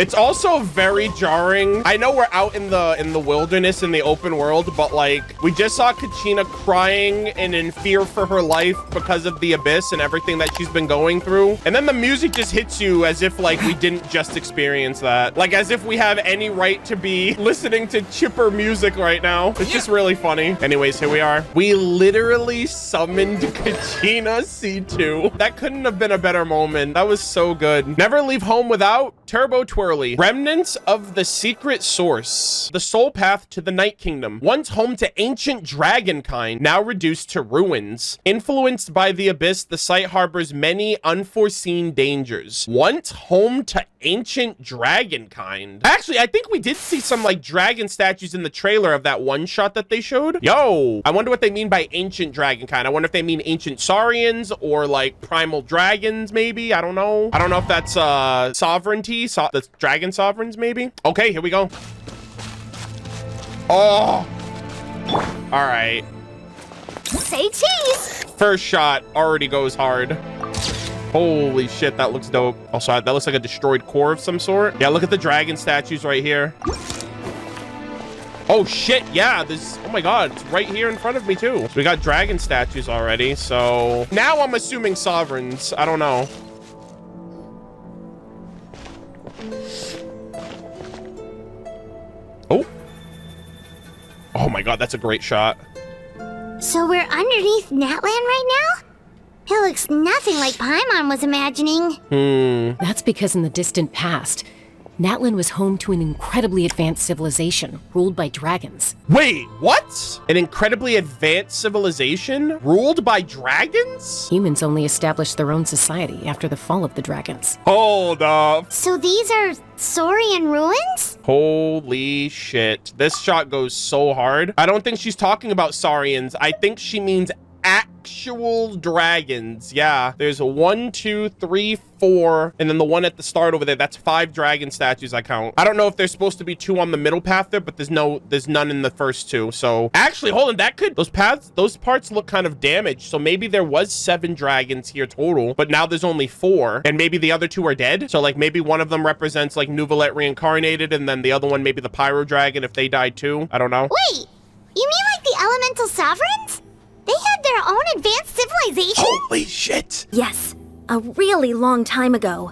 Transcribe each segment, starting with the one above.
It's also very jarring. I know we're out in the wilderness in the open world, but like we just saw Kachina crying and in fear for her life because of the abyss and everything that she's been going through. And then the music just hits you as if like we didn't just experience that. Like as if we have any right to be listening to chipper music right now. It's just really funny. Anyways, here we are. We literally summoned Kachina C2. That couldn't have been a better moment. That was so good. Never leave home without Turbo Twirly. Remnants of the secret source. The soul path to the Night Kingdom. Once home to ancient dragonkind, now reduced to ruins. Influenced by the abyss, the site harbors many unforeseen dangers. Once home to ancient dragonkind. Actually, I think we did see some like dragon statues in the trailer of that one shot that they showed. Yo, I wonder what they mean by ancient dragonkind. I wonder if they mean ancient saurians or like primal dragons, maybe. I don't know. I don't know if that's sovereignty. The dragon sovereigns, maybe. Okay, here we go. Oh, all right. Say cheese. First shot already goes hard. Holy shit, that looks dope. Also, that looks like a destroyed core of some sort. Yeah, look at the dragon statues right here. Oh shit, yeah, this, oh my god, it's right here in front of me too. So we got dragon statues already, so now I'm assuming sovereigns. I don't know. Oh. Oh my god, that's a great shot. So we're underneath Natlan right now? It looks nothing like Paimon was imagining. That's because in the distant past, Natlan was home to an incredibly advanced civilization ruled by dragons. Wait, what? An incredibly advanced civilization ruled by dragons? Humans only established their own society after the fall of the dragons. Hold up. So these are Saurian ruins? Holy shit. This shot goes so hard. I don't think she's talking about Saurians. I think she means actual dragons. Yeah, there's 1, 2, 3, 4, and then the one at the start over there, that's 5 dragon statues I count. I don't know if there's supposed to be 2 on the middle path there, but there's none in the first 2. So actually, hold on, that could, those parts look kind of damaged. So maybe there was 7 dragons here total, but now there's only 4, and maybe the other 2 are dead. So like maybe one of them represents like Nuvalet reincarnated, and then the other one maybe the pyro dragon if they died too. I don't know. Wait, you mean like the elemental sovereigns? They had their own advanced civilization? Holy shit! Yes, a really long time ago.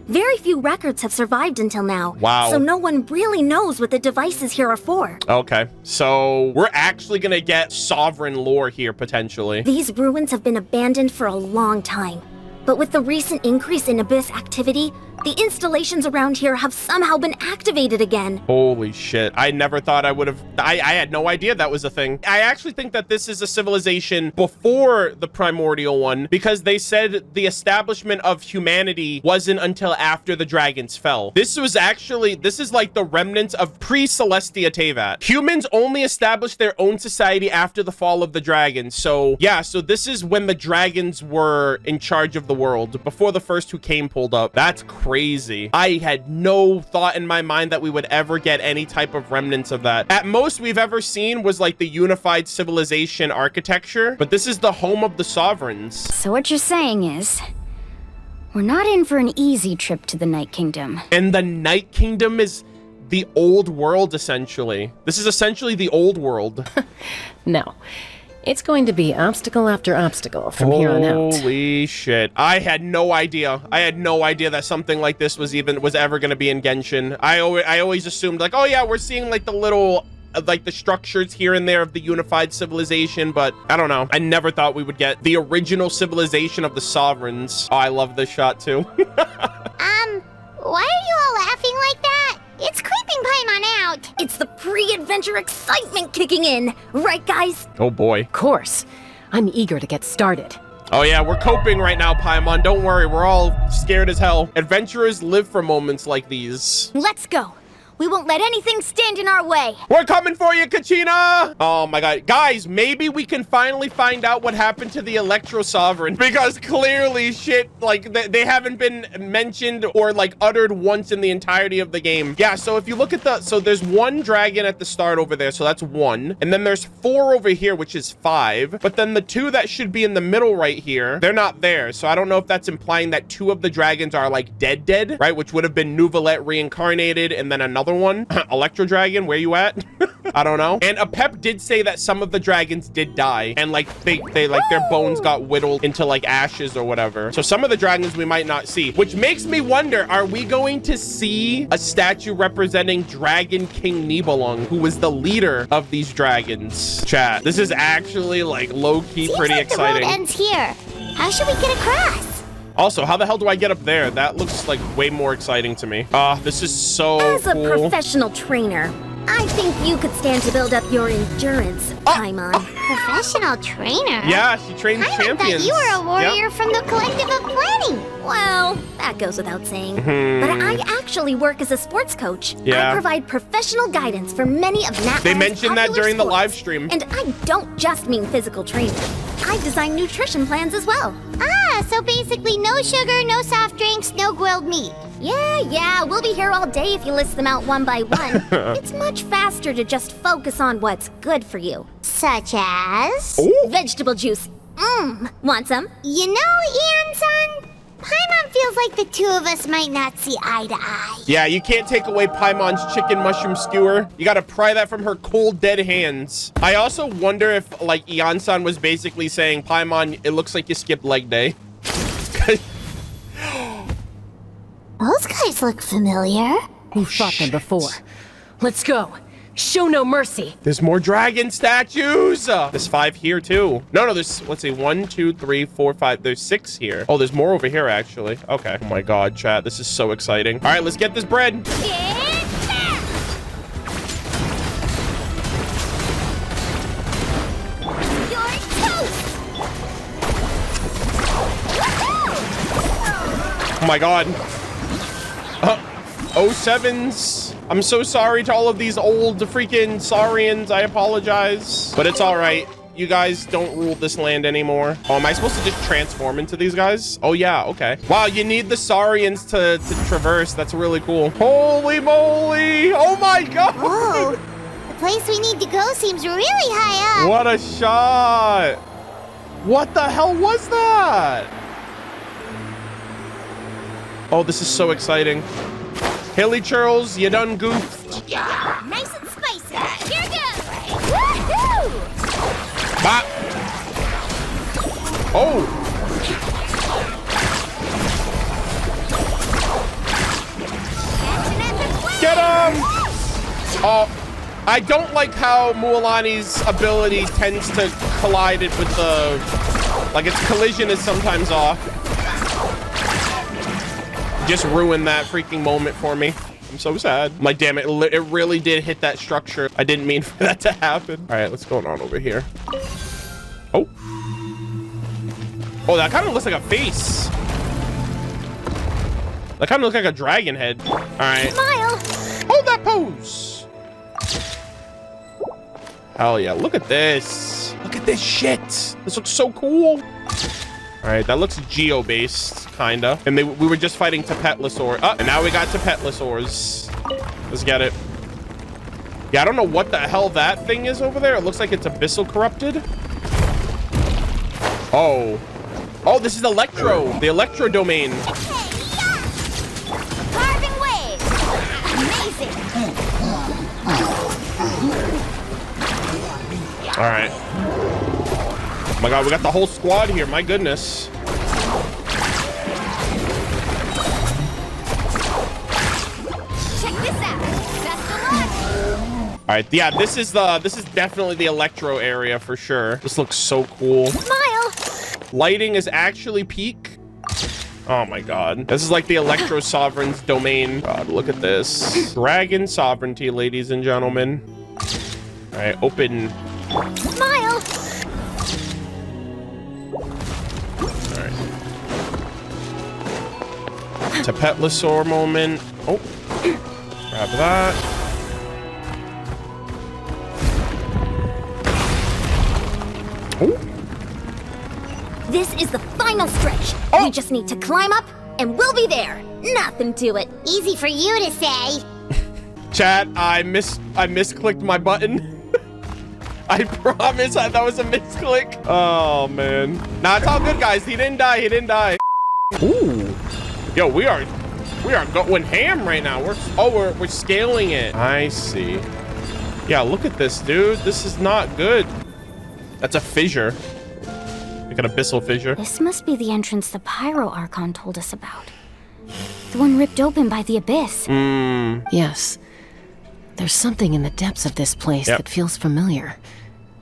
Very few records have survived until now. Wow. So no one really knows what the devices here are for. Okay, so we're actually gonna get sovereign lore here potentially. These ruins have been abandoned for a long time. But with the recent increase in abyss activity, the installations around here have somehow been activated again. Holy shit. I never thought I would have... I had no idea that was a thing. I actually think that this is a civilization before the primordial one, because they said the establishment of humanity wasn't until after the dragons fell. This is like the remnants of pre-Celestia Teyvat. Humans only established their own society after the fall of the dragons. So yeah, so this is when the dragons were in charge of the world, before the first who came pulled up. That's crazy. I had no thought in my mind that we would ever get any type of remnants of that. At most we've ever seen was like the unified civilization architecture, but this is the home of the sovereigns. So what you're saying is, we're not in for an easy trip to the Night Kingdom. And the Night Kingdom is the old world, essentially. This is essentially the old world. No. It's going to be obstacle after obstacle from here on out. Holy shit. I had no idea. I had no idea that something like this was ever going to be in Genshin. I always assumed like, oh yeah, we're seeing like the little, like the structures here and there of the unified civilization, but I don't know. I never thought we would get the original civilization of the sovereigns. Oh, I love this shot too. Why are you all laughing like that? It's creeping Paimon out. It's the pre-adventure excitement kicking in. Right, guys? Oh boy. Of course. I'm eager to get started. Oh yeah, we're coping right now, Paimon. Don't worry, we're all scared as hell. Adventurers live for moments like these. Let's go. We won't let anything stand in our way. We're coming for you, Kachina! Oh my god. Guys, maybe we can finally find out what happened to the Electro Sovereign, because clearly shit, like, they haven't been mentioned or, like, uttered once in the entirety of the game. Yeah, so if you look at so there's one dragon at the start over there, so that's 1. And then there's 4 over here, which is 5. But then the 2 that should be in the middle right here, they're not there. So I don't know if that's implying that 2 of the dragons are, like, dead, right? Which would have been Nuvolette reincarnated, and then another one, Electro Dragon, where you at? I don't know. And Apep did say that some of the dragons did die, and like they like their bones got whittled into like ashes or whatever. So some of the dragons we might not see, which makes me wonder, are we going to see a statue representing Dragon King Nibelung, who was the leader of these dragons? Chat, this is actually like low-key pretty exciting. The road ends here. How should we get across? Also, how the hell do I get up there? That looks like way more exciting to me. This is so As a cool. professional trainer, I think you could stand to build up your endurance, Paimon. Professional trainer? Yeah, she trains I champions. thought you were a warrior Yep. from the Collective of Planning. Well, that goes without saying. But I actually work as a sports coach. Yeah. I provide professional guidance for many of Natlan's They mentioned that popular during the sports. live stream. And I don't just mean physical training. I design nutrition plans as well. So basically no sugar, no soft drinks, no grilled meat. Yeah, we'll be here all day if you list them out one by one. It's much faster to just focus on what's good for you. Such as? Ooh. Vegetable juice. Want some? You know, Ian-san, Paimon feels like the two of us might not see eye to eye. Yeah, you can't take away Paimon's chicken mushroom skewer. You gotta pry that from her cold, dead hands. I also wonder if, like, Ian-san was basically saying, Paimon, it looks like you skipped leg day. Those guys look familiar. Who fought them before? Let's go. Show no mercy. There's more dragon statues. There's 5 here, too. No, there's, let's see, 1, 2, 3, 4, 5. There's 6 here. Oh, there's more over here, actually. Okay. Oh, my God, chat. This is so exciting. All right, let's get this bread. Oh, my God. 07s. I'm so sorry to all of these old freaking Saurians. I apologize. But it's all right. You guys don't rule this land anymore. Oh, am I supposed to just transform into these guys? Oh, yeah. Okay. Wow, you need the Saurians to traverse. That's really cool. Holy moly. Oh, my God. Whoa. The place we need to go seems really high up. What a shot. What the hell was that? Oh, this is so exciting. Hilly Churls, you done goofed. Nice and spicy. Here goes. Woohoo! Bop. Oh. Get him! Oh, I don't like how Mualani's ability tends to collide it with the... Like, its collision is sometimes off. Just ruined that freaking moment for me. I'm so sad. I'm like, damn it, it really did hit that structure. I didn't mean for that to happen. All right, what's going on over here? Oh. Oh, that kind of looks like a face. That kind of looks like a dragon head. All right. Smile. Hold that pose. Hell yeah, look at this. Look at this shit. This looks so cool. All right, that looks geo-based, kinda. And we were just fighting Tapetlosaur. And now we got Tapetlosaurs. Let's get it. Yeah, I don't know what the hell that thing is over there. It looks like it's Abyssal corrupted. Oh. Oh, this is Electro. The Electro domain. Carving waves. Amazing. All right. Oh my God, we got the whole squad here. My goodness. Check this out. Best of luck. All right, yeah, this is definitely the Electro area for sure. This looks so cool. Smile. Lighting is actually peak. Oh my God. This is like the Electro Sovereign's domain. God, look at this. Dragon sovereignty, ladies and gentlemen. All right, open. Smile. All right. Tapetlosaur moment. Oh. Grab that. Ooh. This is the final stretch. Oh. We just need to climb up, and we'll be there. Nothing to it. Easy for you to say. Chat, I misclicked my button. I promise that was a misclick. Oh man. Nah, it's all good, guys. He didn't die. He didn't die. Ooh. Yo, we are going ham right now. We're scaling it. I see. Yeah, look at this, dude. This is not good. That's a fissure. Like an abyssal fissure. This must be the entrance the Pyro Archon told us about. The one ripped open by the Abyss. Yes. There's something in the depths of this place that feels familiar,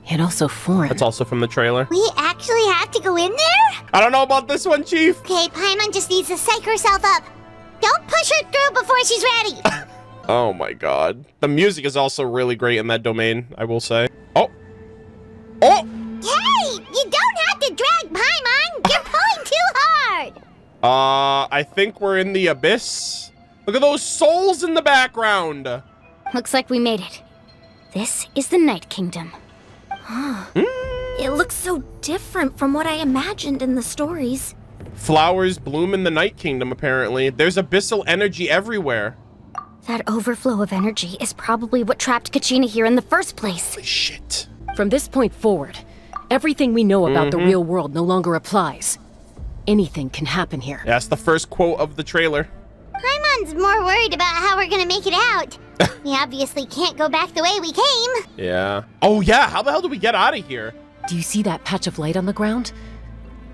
yet also foreign. That's also from the trailer. We actually have to go in there? I don't know about this one, Chief. Okay, Paimon just needs to psych herself up. Don't push her through before she's ready. Oh my god. The music is also really great in that domain, I will say. Oh. Oh! Hey, you don't have to drag Paimon. You're pulling too hard. I think we're in the abyss. Look at those souls in the background. Looks like we made it. This is the Night Kingdom. It looks so different from what I imagined in the stories. Flowers bloom in the Night Kingdom, apparently. There's abyssal energy everywhere. That overflow of energy is probably what trapped Kachina here in the first place. Holy shit. From this point forward, everything we know about the real world no longer applies. Anything can happen here. Yeah, that's the first quote of the trailer. Paimon's more worried about how we're gonna make it out. We obviously can't go back the way we came. Yeah. Oh yeah, how the hell do we get out of here? Do you see that patch of light on the ground?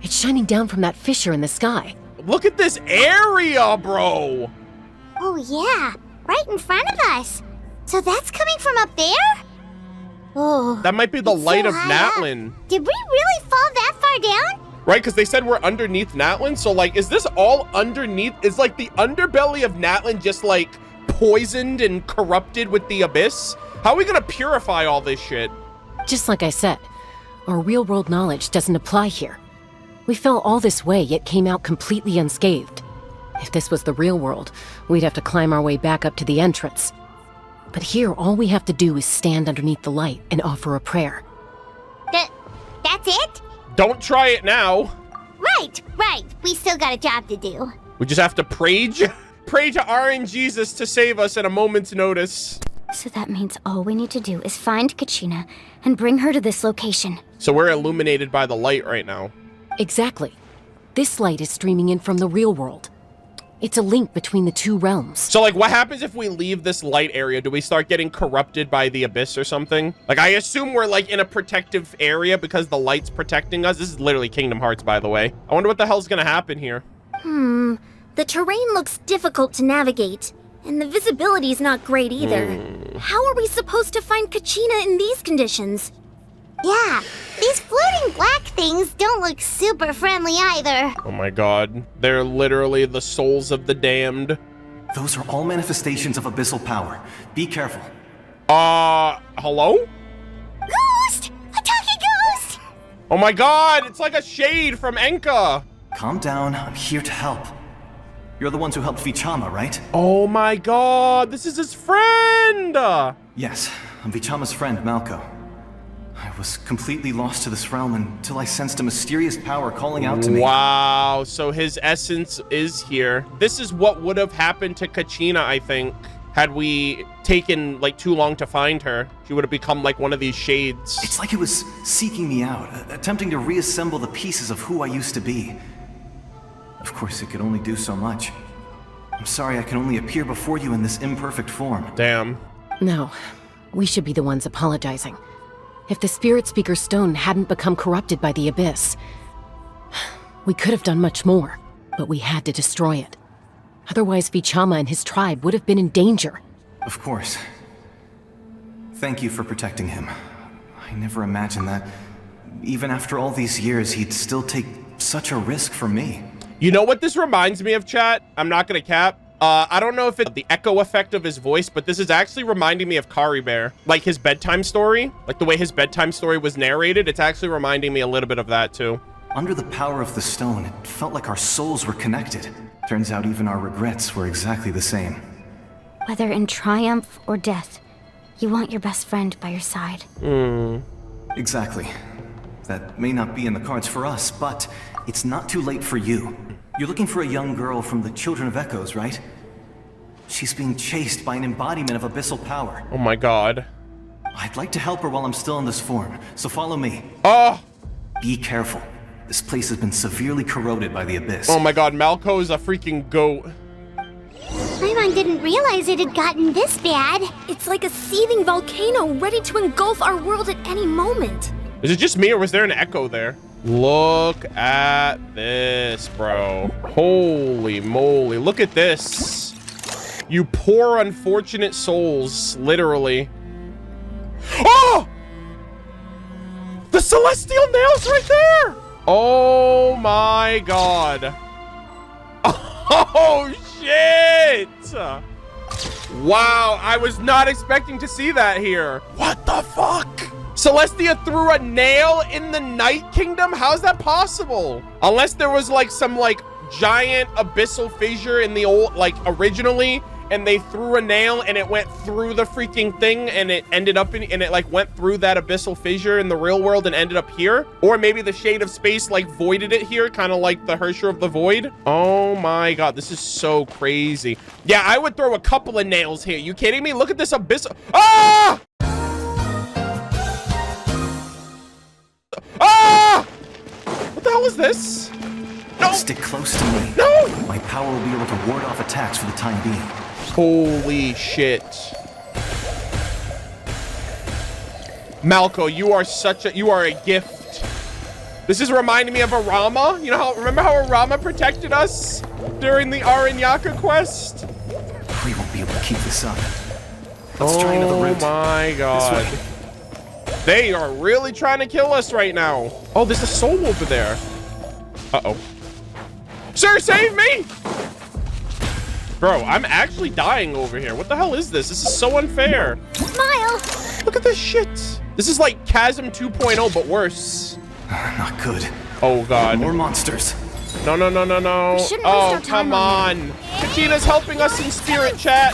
It's shining down from that fissure in the sky. Look at this area, bro. Oh yeah, right in front of us. So that's coming from up there? Oh. That might be the it's light so of high up. Natlan. Did we really fall that far down? Right, because they said we're underneath Natlan. So like, is this all underneath? Is like the underbelly of Natlan just like poisoned and corrupted with the abyss? How are we gonna purify all this shit? Just like I said, our real world knowledge doesn't apply here. We fell all this way, yet came out completely unscathed. If this was the real world, we'd have to climb our way back up to the entrance. But here, all we have to do is stand underneath the light and offer a prayer. That's it? Don't try it now. Right. We still got a job to do. We just have to pray to RN Jesus to save us at a moment's notice. So that means all we need to do is find Kachina and bring her to this location. So we're illuminated by the light right now. Exactly. This light is streaming in from the real world. It's a link between the two realms. So like, what happens if we leave this light area? Do we start getting corrupted by the abyss or something? Like, I assume we're like in a protective area because the light's protecting us. This is literally Kingdom Hearts, by the way. I wonder what the hell's gonna happen here. The terrain looks difficult to navigate, and the visibility's not great either. How are we supposed to find Kachina in these conditions? Yeah, these floating black things don't look super friendly either. Oh my god. They're literally the souls of the damned. Those are all manifestations of abyssal power. Be careful. Hello? Ghost! A talking ghost! Oh my god, it's like a shade from Enka. Calm down, I'm here to help. You're the ones who helped Vichama, right? Oh my god, this is his friend! Yes, I'm Vichama's friend, Malco. I was completely lost to this realm until I sensed a mysterious power calling out to me. Wow, so his essence is here. This is what would have happened to Kachina, I think, had we taken like too long to find her. She would have become like one of these shades. It's like it was seeking me out, attempting to reassemble the pieces of who I used to be. Of course, it could only do so much. I'm sorry I can only appear before you in this imperfect form. Damn. No, we should be the ones apologizing. If the Spirit Speaker's stone hadn't become corrupted by the Abyss, we could have done much more, but we had to destroy it. Otherwise, Vichama and his tribe would have been in danger. Of course. Thank you for protecting him. I never imagined that, even after all these years, he'd still take such a risk for me. You know what this reminds me of, chat? I'm not gonna cap. I don't know if it's the echo effect of his voice, but this is actually reminding me of Kari Bear. Like his bedtime story, like the way his bedtime story was narrated, it's actually reminding me a little bit of that too. Under the power of the stone, it felt like our souls were connected. Turns out even our regrets were exactly the same. Whether in triumph or death, you want your best friend by your side. Exactly. That may not be in the cards for us, but it's not too late for you. You're looking for a young girl from the Children of Echoes, right? She's being chased by an embodiment of abyssal power. Oh my god. I'd like to help her while I'm still in this form, so follow me. Oh! Be careful. This place has been severely corroded by the Abyss. Oh my god, Malco is a freaking goat. Paimon didn't realize it had gotten this bad. It's like a seething volcano ready to engulf our world at any moment. Is it just me or was there an echo there? Look at this, bro. Holy moly. Look at this. You poor unfortunate souls, literally. Oh! The celestial nails right there! Oh my god. Oh shit! Wow, I was not expecting to see that here. What the fuck? Celestia threw a nail in the Night Kingdom? How's that possible? Unless there was like some like giant abyssal fissure in the old, like originally, and they threw a nail and it went through the freaking thing and it ended up in, and it like went through that abyssal fissure in the real world and ended up here. Or maybe the Shade of Space like voided it here, kind of like the Hersher of the Void. Oh my god, this is so crazy. Yeah, I would throw a couple of nails here. You kidding me? Look at this abyssal. Ah! Ah! What the hell is this? No! Stick close to me. No! My power will be able to ward off attacks for the time being. Holy shit. Malco, you are a gift. This is reminding me of Arama. You know remember how Arama protected us during the Aranyaka quest? We won't be able to keep this up. Let's try another route. Oh my god. They are really trying to kill us right now. Oh, there's a soul over there. Uh-oh. Sir, save me! Bro, I'm actually dying over here. What the hell is this? This is so unfair. Smile! Look at this shit. This is like Chasm 2.0, but worse. Not good. Oh god. More monsters. No, no, no, no, no. We shouldn't waste Oh, our time come on. Kachina's helping us in spirit chat.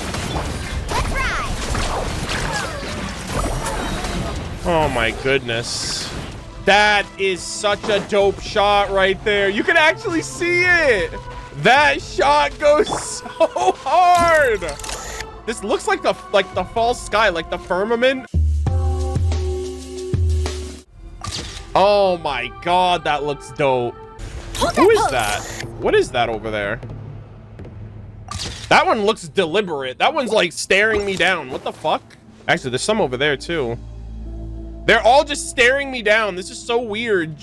Let's ride! Oh my goodness. That is such a dope shot right there. You can actually see it. That shot goes so hard. This looks like the false sky, like the firmament. Oh my god, that looks dope. Who is that? What is that over there? That one looks deliberate. That one's like staring me down. What the fuck? Actually, there's some over there too. They're all just staring me down. This is so weird.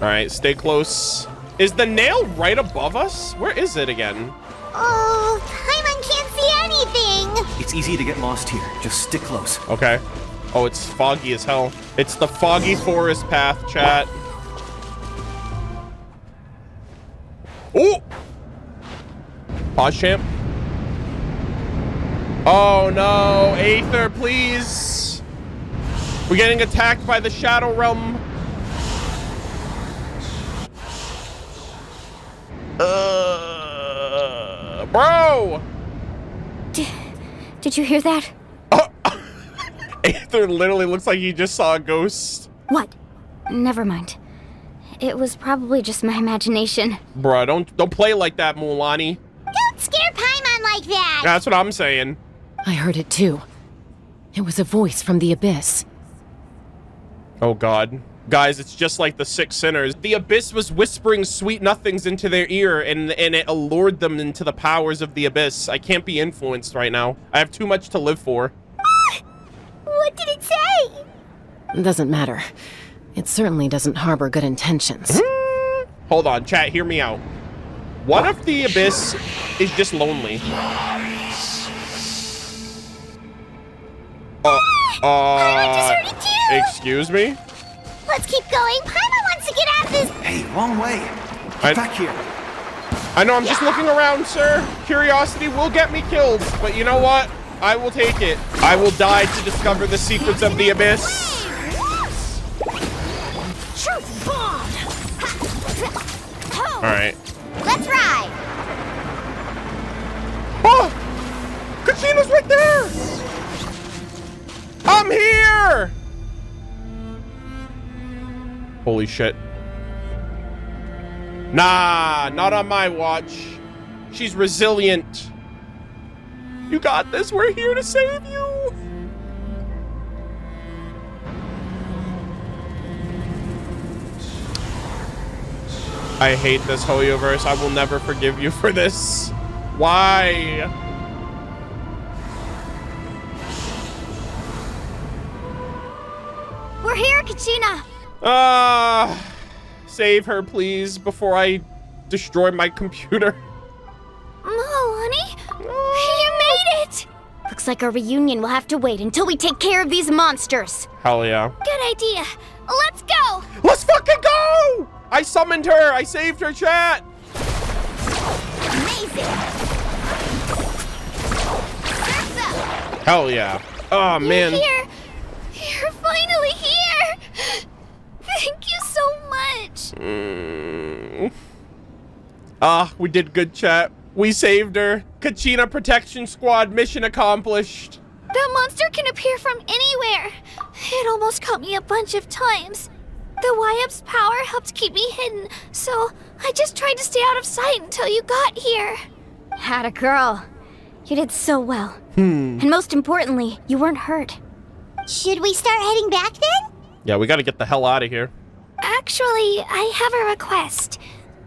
All right, stay close. Is the nail right above us? Where is it again? Oh, Paimon can't see anything! It's easy to get lost here. Just stick close. Okay. Oh, it's foggy as hell. It's the foggy forest path, chat. Oh! Pause, champ. Oh no, Aether, please. We're getting attacked by the Shadow Realm. Bro! Did you hear that? Aether literally looks like he just saw a ghost. What? Never mind. It was probably just my imagination. Bruh, don't play like that, Mulani. Don't scare Paimon like that! That's what I'm saying. I heard it too. It was a voice from the Abyss. Oh god. Guys, it's just like the 6 sinners. The Abyss was whispering sweet nothings into their ear and it allured them into the powers of the Abyss. I can't be influenced right now. I have too much to live for. What did it say? It doesn't matter. It certainly doesn't harbor good intentions. Hold on, chat, hear me out. What if the Abyss is just lonely? Paimon just heard it too! Excuse me? Let's keep going. Paimon wants to get out of this. Hey, wrong way. Get back here. I know, I'm just looking around, sir. Curiosity will get me killed, but you know what? I will take it. I will die to discover the secrets of the Abyss. Truth bomb! All right. Let's ride. Oh! Kachina's right there! I'm here! Holy shit. Nah, not on my watch. She's resilient. You got this. We're here to save you. I hate this Hoyoverse. I will never forgive you for this. Why? We're here, Kachina. Save her, please, before I destroy my computer. Honey, you made it. Looks like our reunion will have to wait until we take care of these monsters. Hell yeah. Good idea. Let's go. Let's fucking go! I summoned her. I saved her, chat. Amazing. Hell yeah. Oh, man. You're here. You're finally here. Thank you so much. We did good, chat. We saved her. Kachina Protection Squad mission accomplished. That monster can appear from anywhere. It almost caught me a bunch of times. The Wayob's power helped keep me hidden, so I just tried to stay out of sight until you got here. Atta girl. You did so well. And most importantly, you weren't hurt. Should we start heading back then? Yeah, we gotta get the hell out of here. Actually, I have a request.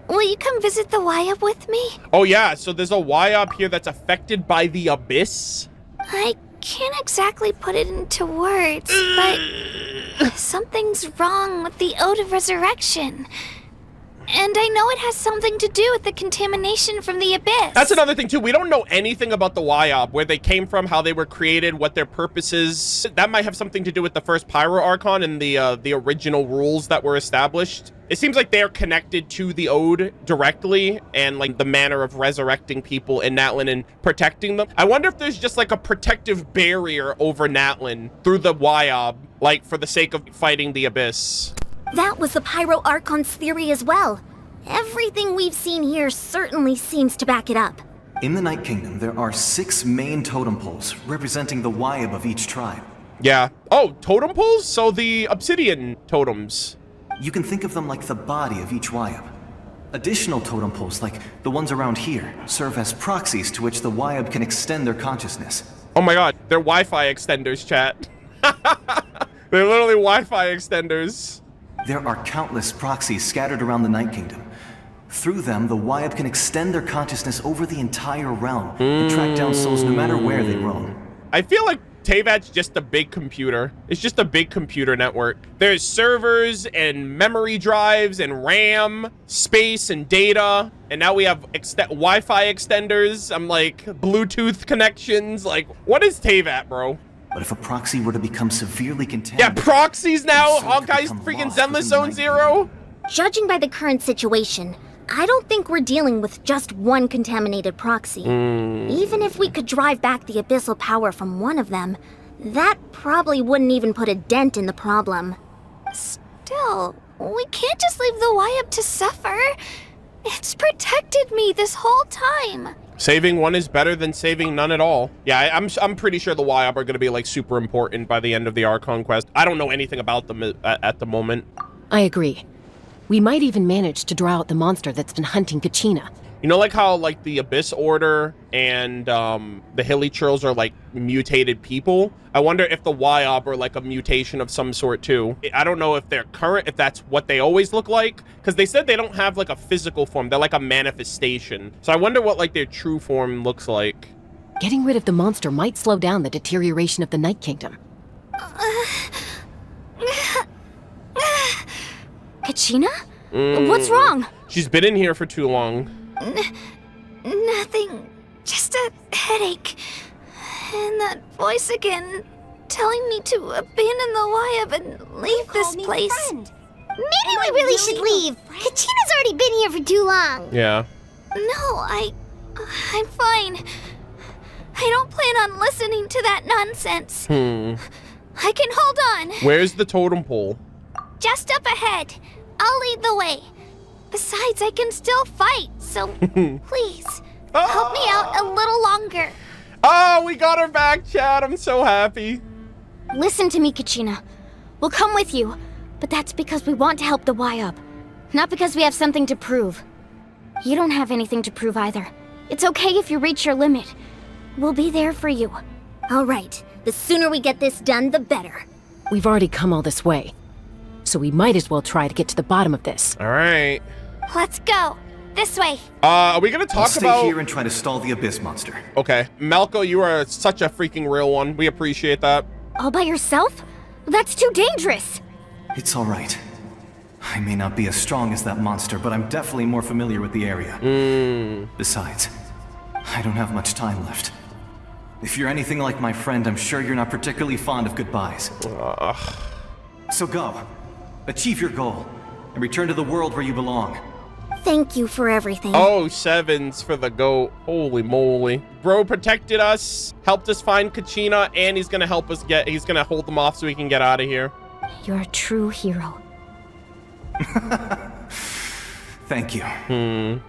Will you come visit the Wayob with me? Oh yeah, so there's a Wayob here that's affected by the Abyss? I can't exactly put it into words, but something's wrong with the Ode of Resurrection. And I know it has something to do with the contamination from the Abyss. That's another thing too. We don't know anything about the Wayob, where they came from, how they were created, what their purpose is. That might have something to do with the first Pyro Archon and the original rules that were established. It seems like they're connected to the Ode directly, and like the manner of resurrecting people in Natlan and protecting them. I wonder if there's just like a protective barrier over Natlan through the Wayob, like for the sake of fighting the Abyss. That was the Pyro Archon's theory as well. Everything we've seen here certainly seems to back it up. In the Night Kingdom, there are 6 main totem poles representing the Wayob of each tribe. Yeah. Oh, totem poles? So the obsidian totems. You can think of them like the body of each Wayob. Additional totem poles, like the ones around here, serve as proxies to which the Wayob can extend their consciousness. Oh my god, they're Wi-Fi extenders, chat. They're literally Wi-Fi extenders. There are countless proxies scattered around the Night Kingdom. Through them, the Wayob can extend their consciousness over the entire realm and track down souls no matter where they roam. I feel like Teyvat's just a big computer. It's just a big computer network. There's servers and memory drives and RAM, space and data. And now we have Wi-Fi extenders. I'm like, Bluetooth connections. Like, what is Teyvat, bro? But if a proxy were to become severely contaminated... Yeah, proxies now? the soul could Hawkeye's become freaking lost Zenless within Zone the Zero? Judging by the current situation, I don't think we're dealing with just one contaminated proxy. Even if we could drive back the abyssal power from one of them, that probably wouldn't even put a dent in the problem. Still, we can't just leave the Wayob to suffer. It's protected me this whole time. Saving one is better than saving none at all. Yeah, I'm pretty sure the Wayob are going to be like super important by the end of the Archon quest. I don't know anything about them at the moment. I agree. We might even manage to draw out the monster that's been hunting Kachina. You know, like how like the Abyss Order and the Hilly Churls are like mutated people? I wonder if the Wayob are like a mutation of some sort too. I don't know if they're current, if that's what they always look like, because they said they don't have like a physical form. They're like a manifestation. So I wonder what like their true form looks like. Getting rid of the monster might slow down the deterioration of the Night Kingdom. Kachina? What's wrong? She's been in here for too long. Nothing. Just a headache. And that voice again, telling me to abandon the Wayob and leave this place. Maybe we really should leave. Kachina's already been here for too long. Yeah. No, I'm fine. I don't plan on listening to that nonsense. I can hold on. Where's the totem pole? Just up ahead. I'll lead the way. Besides, I can still fight, so please, help me out a little longer. Oh, we got her back, Chad. I'm so happy. Listen to me, Kachina. We'll come with you, but that's because we want to help the Wayob, not because we have something to prove. You don't have anything to prove either. It's okay if you reach your limit. We'll be there for you. All right. The sooner we get this done, the better. We've already come all this way, so we might as well try to get to the bottom of this. All right. Let's go. This way. Are we gonna talk Stay about? here and try to stall the Abyss monster. Okay, Malco, you are such a freaking real one. We appreciate that. All by yourself? That's too dangerous. It's all right. I may not be as strong as that monster, but I'm definitely more familiar with the area. Besides, I don't have much time left. If you're anything like my friend, I'm sure you're not particularly fond of goodbyes. So go. Achieve your goal, and return to the world where you belong. Thank you for everything. Oh, sevens for the goat. Holy moly. Bro protected us, helped us find Kachina, and he's gonna help us he's gonna hold them off so we can get out of here. You're a true hero. Thank you. No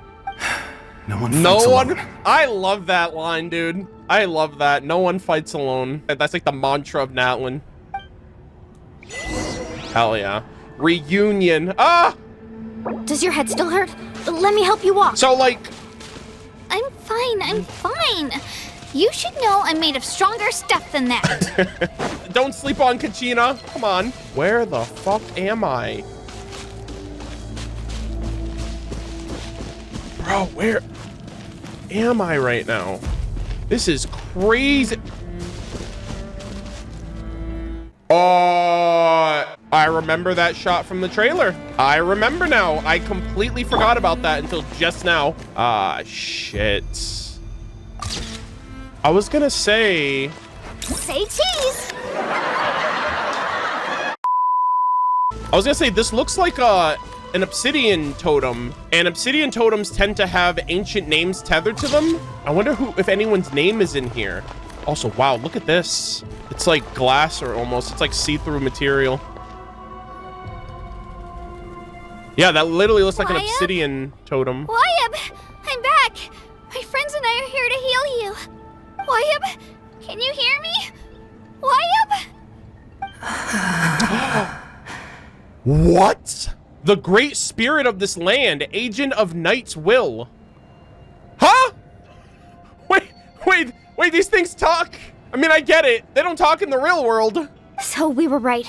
one No fights one. alone. I love that line, dude. I love that. No one fights alone. That's like the mantra of Natlan. Hell yeah. Reunion. Ah! Does your head still hurt? Let me help you walk. So, like, I'm fine. You should know I'm made of stronger stuff than that. don't sleep on Kachina. Come on. Where the fuck am I? Bro, where am I right now? This is crazy. I remember that shot from the trailer. I remember now. I completely forgot about that until just now. Shit. I was gonna say... Say cheese. I was gonna say, this looks like an obsidian totem, and obsidian totems tend to have ancient names tethered to them. I wonder if anyone's name is in here. Also, wow, look at this. It's like glass, or almost, it's like see-through material. Yeah, that literally looks like an Wayob? obsidian totem. Wayob, I'm back. My friends and I are here to heal you. Wayob, can you hear me? Wayob? What? The great spirit of this land, agent of Night's will. Huh? Wait, these things talk. I mean, I get it. They don't talk in the real world. So we were right.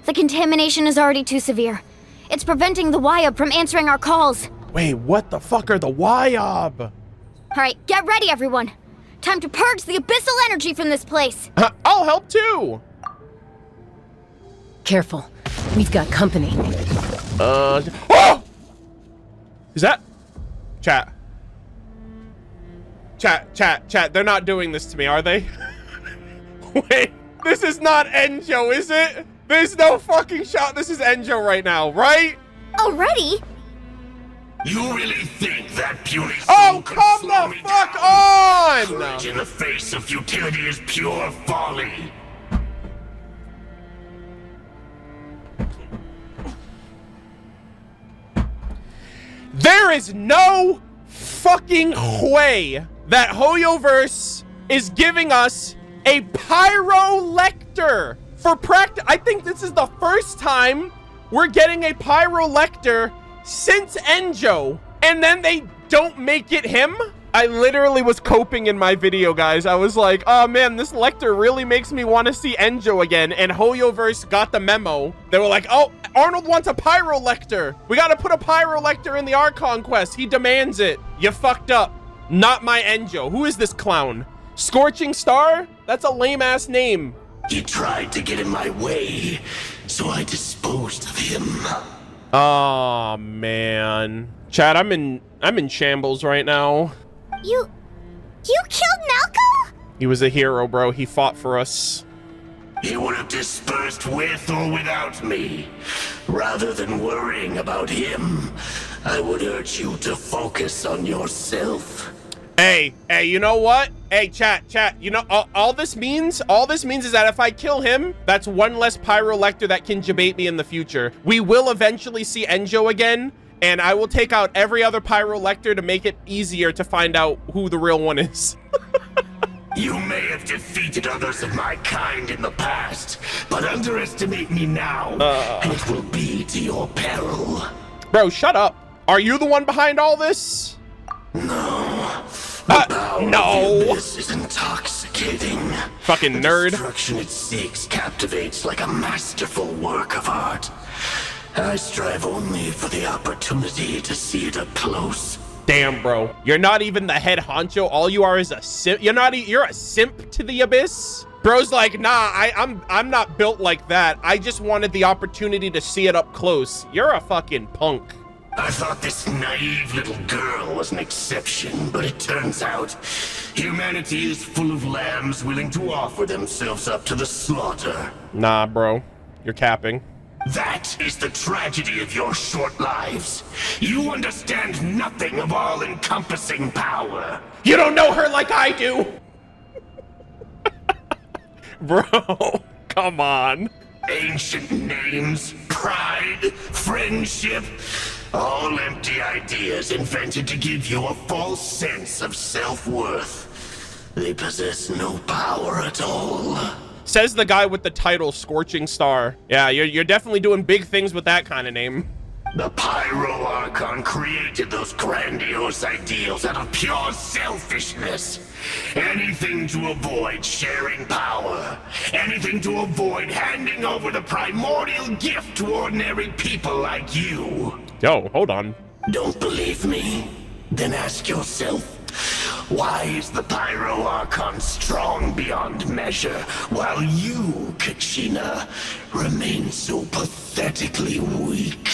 The contamination is already too severe. It's preventing the Wayob from answering our calls. Wait, what the fuck are the Wayob? All right, get ready, everyone. Time to purge the abyssal energy from this place. I'll help too. Careful. We've got company. Oh! Is that... Chat. They're not doing this to me, are they? Wait, this is not Enjo, is it? There's no fucking shot. This is Enjo right now, right? Already? You really think that puny Oh, soul could come slow the me fuck down? on! Courage in the face of futility is pure folly. There is no fucking way that Hoyoverse is giving us a pyro lector for practice. I think this is the first time we're getting a pyro lector since Enjo, and then they don't make it him. I literally was coping in my video, guys. I was like, oh man, this lector really makes me want to see Enjo again. And Hoyoverse got the memo. They were like, oh, Arnold wants a pyro lector. We got to put a pyro lector in the Archon quest. He demands it. You fucked up. Not my Enjo. Who is this clown? Scorching Star? That's a lame ass name. He tried to get in my way, so I disposed of him. Oh man. Chad, I'm in shambles right now. You killed Malco? He was a hero, bro. He fought for us. He would have dispersed with or without me. Rather than worrying about him, I would urge you to focus on yourself. Hey, you know what? Hey, chat, you know, all this means is that if I kill him, that's one less pyro lector that can debate me in the future. We will eventually see Enjo again, and I will take out every other pyro lector to make it easier to find out who the real one is. You may have defeated others of my kind in the past, but underestimate me now, and it will be to your peril. Bro, shut up. Are you the one behind all this? No. The power of the abyss is intoxicating. Fucking nerd. The destruction it seeks captivates like a masterful work of art. I strive only for the opportunity to see it up close. Damn, bro. You're not even the head honcho. All you are is a simp. You're a simp to the abyss. Bro's like, nah, I'm not built like that. I just wanted the opportunity to see it up close. You're a fucking punk. I thought this naive little girl was an exception, but it turns out humanity is full of lambs willing to offer themselves up to the slaughter. Nah, bro. You're capping. That is the tragedy of your short lives. You understand nothing of all-encompassing power. You don't know her like I do. Bro, come on. Ancient names, pride, friendship, all empty ideas invented to give you a false sense of self-worth. They possess no power at all. Says the guy with the title Scorching Star. Yeah, you're definitely doing big things with that kind of name. The Pyro Archon created those grandiose ideals out of pure selfishness. Anything to avoid sharing power. Anything to avoid handing over the primordial gift to ordinary people like you. Yo, hold on. Don't believe me? Then ask yourself, why is the Pyro Archon strong beyond measure, while you, Kachina, remain so pathetically weak?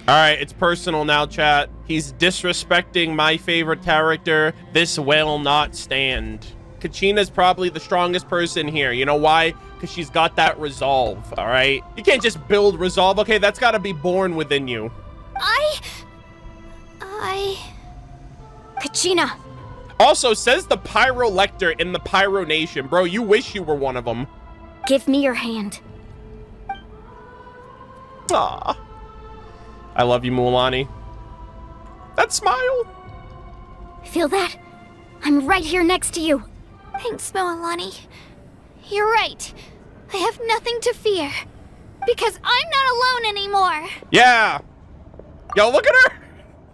All right, it's personal now, chat. He's disrespecting my favorite character. This will not stand. Kachina's probably the strongest person here. You know why? Because she's got that resolve, all right? You can't just build resolve. Okay, that's got to be born within you. Kachina! Also, says the Pyro Lector in the Pyro Nation. Bro, you wish you were one of them. Give me your hand. Aw. I love you, Mualani. That smile. Feel that? I'm right here next to you. Thanks, Moalani. You're right. I have nothing to fear. Because I'm not alone anymore. Yeah. Yo, look at her.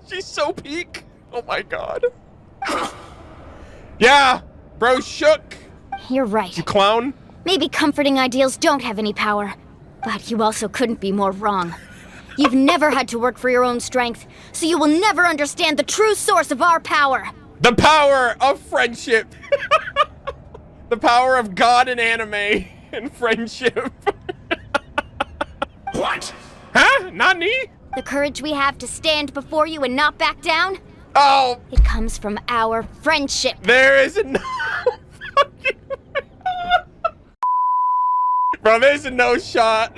She's so peak. Oh my god. Yeah. Bro shook. You're right. You clown. Maybe comforting ideals don't have any power. But you also couldn't be more wrong. You've never had to work for your own strength, so you will never understand the true source of our power. The power of friendship. The power of God and anime and friendship. What? Huh? Nani? The courage we have to stand before you and not back down? Oh. It comes from our friendship. There is no fucking... Bro, there's no shot.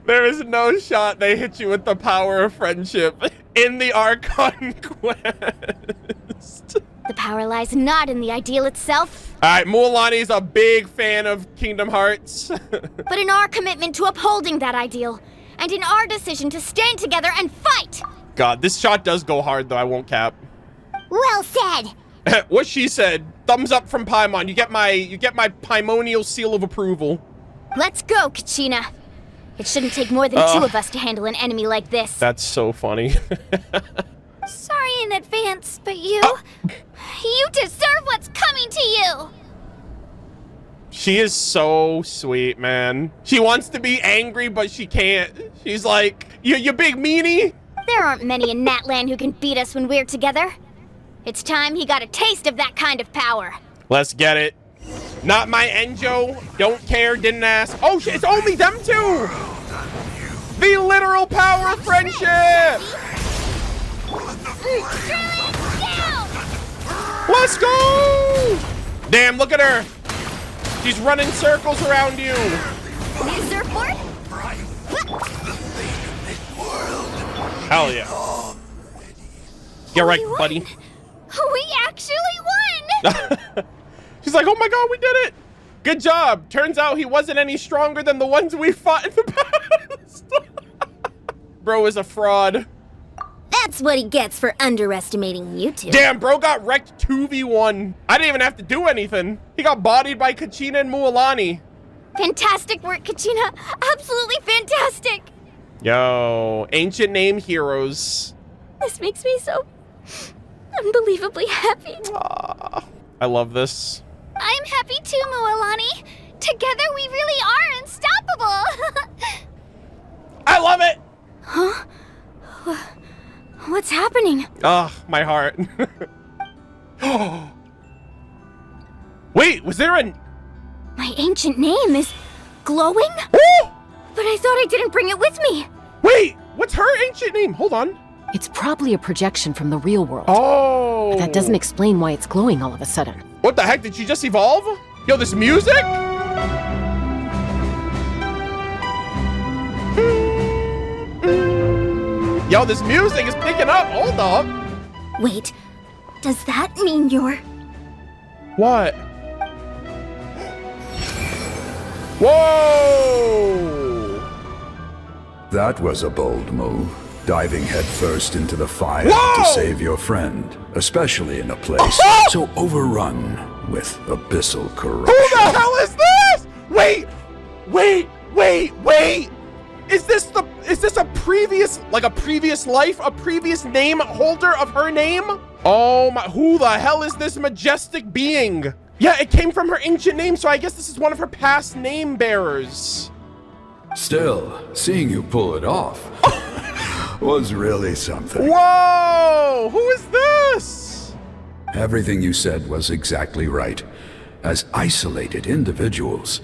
There is no shot they hit you with the power of friendship in the Archon quest. The power lies not in the ideal itself. All right, Mualani's a big fan of Kingdom Hearts. But in our commitment to upholding that ideal, and in our decision to stand together and fight. God, this shot does go hard, though. I won't cap. Well said. What she said. Thumbs up from Paimon. You get my Paimonial seal of approval. Let's go, Kachina. It shouldn't take more than two of us to handle an enemy like this. That's so funny. Sorry in advance, but you deserve what's coming to you. She is so sweet, man. She wants to be angry, but she can't. She's like, you big meanie. There aren't many in Natlan who can beat us when we're together. It's time he got a taste of that kind of power. Let's get it. Not my Enjo. Don't care, didn't ask. Oh, it's only them two. The literal power of friendship. Let's go. Damn, look at her. She's running circles around you. New surfboard? Hell yeah. Get right, buddy. We actually won! She's like, oh my god, we did it! Good job. Turns out he wasn't any stronger than the ones we fought in the past. Bro is a fraud. That That's what he gets for underestimating you two. Damn, bro got wrecked 2v1. I didn't even have to do anything. He got bodied by Kachina and Mualani. Fantastic work, Kachina. Absolutely fantastic. Yo, ancient name heroes. This makes me so unbelievably happy. I love this. I'm happy too, Mualani. Together we really are unstoppable. I love it. Huh? What's happening? Ah, my heart. Wait, was there a... My ancient name is glowing? Oh! But I thought I didn't bring it with me. Wait, what's her ancient name? Hold on. It's probably a projection from the real world. Oh. But that doesn't explain why it's glowing all of a sudden. What the heck? Did she just evolve? Yo, this music? Yo, this music is picking up. Hold up. Wait, does that mean you're... What? Whoa! That was a bold move. Diving headfirst into the fire Whoa! to save your friend, especially in a place so overrun with abyssal corruption. Who the hell is this? Wait! Is this a previous life, a previous name holder of her name? Oh my, who the hell is this majestic being? Yeah, it came from her ancient name, so I guess this is one of her past name bearers. Still, seeing you pull it off was really something. Whoa! Who is this? Everything you said was exactly right. As isolated individuals,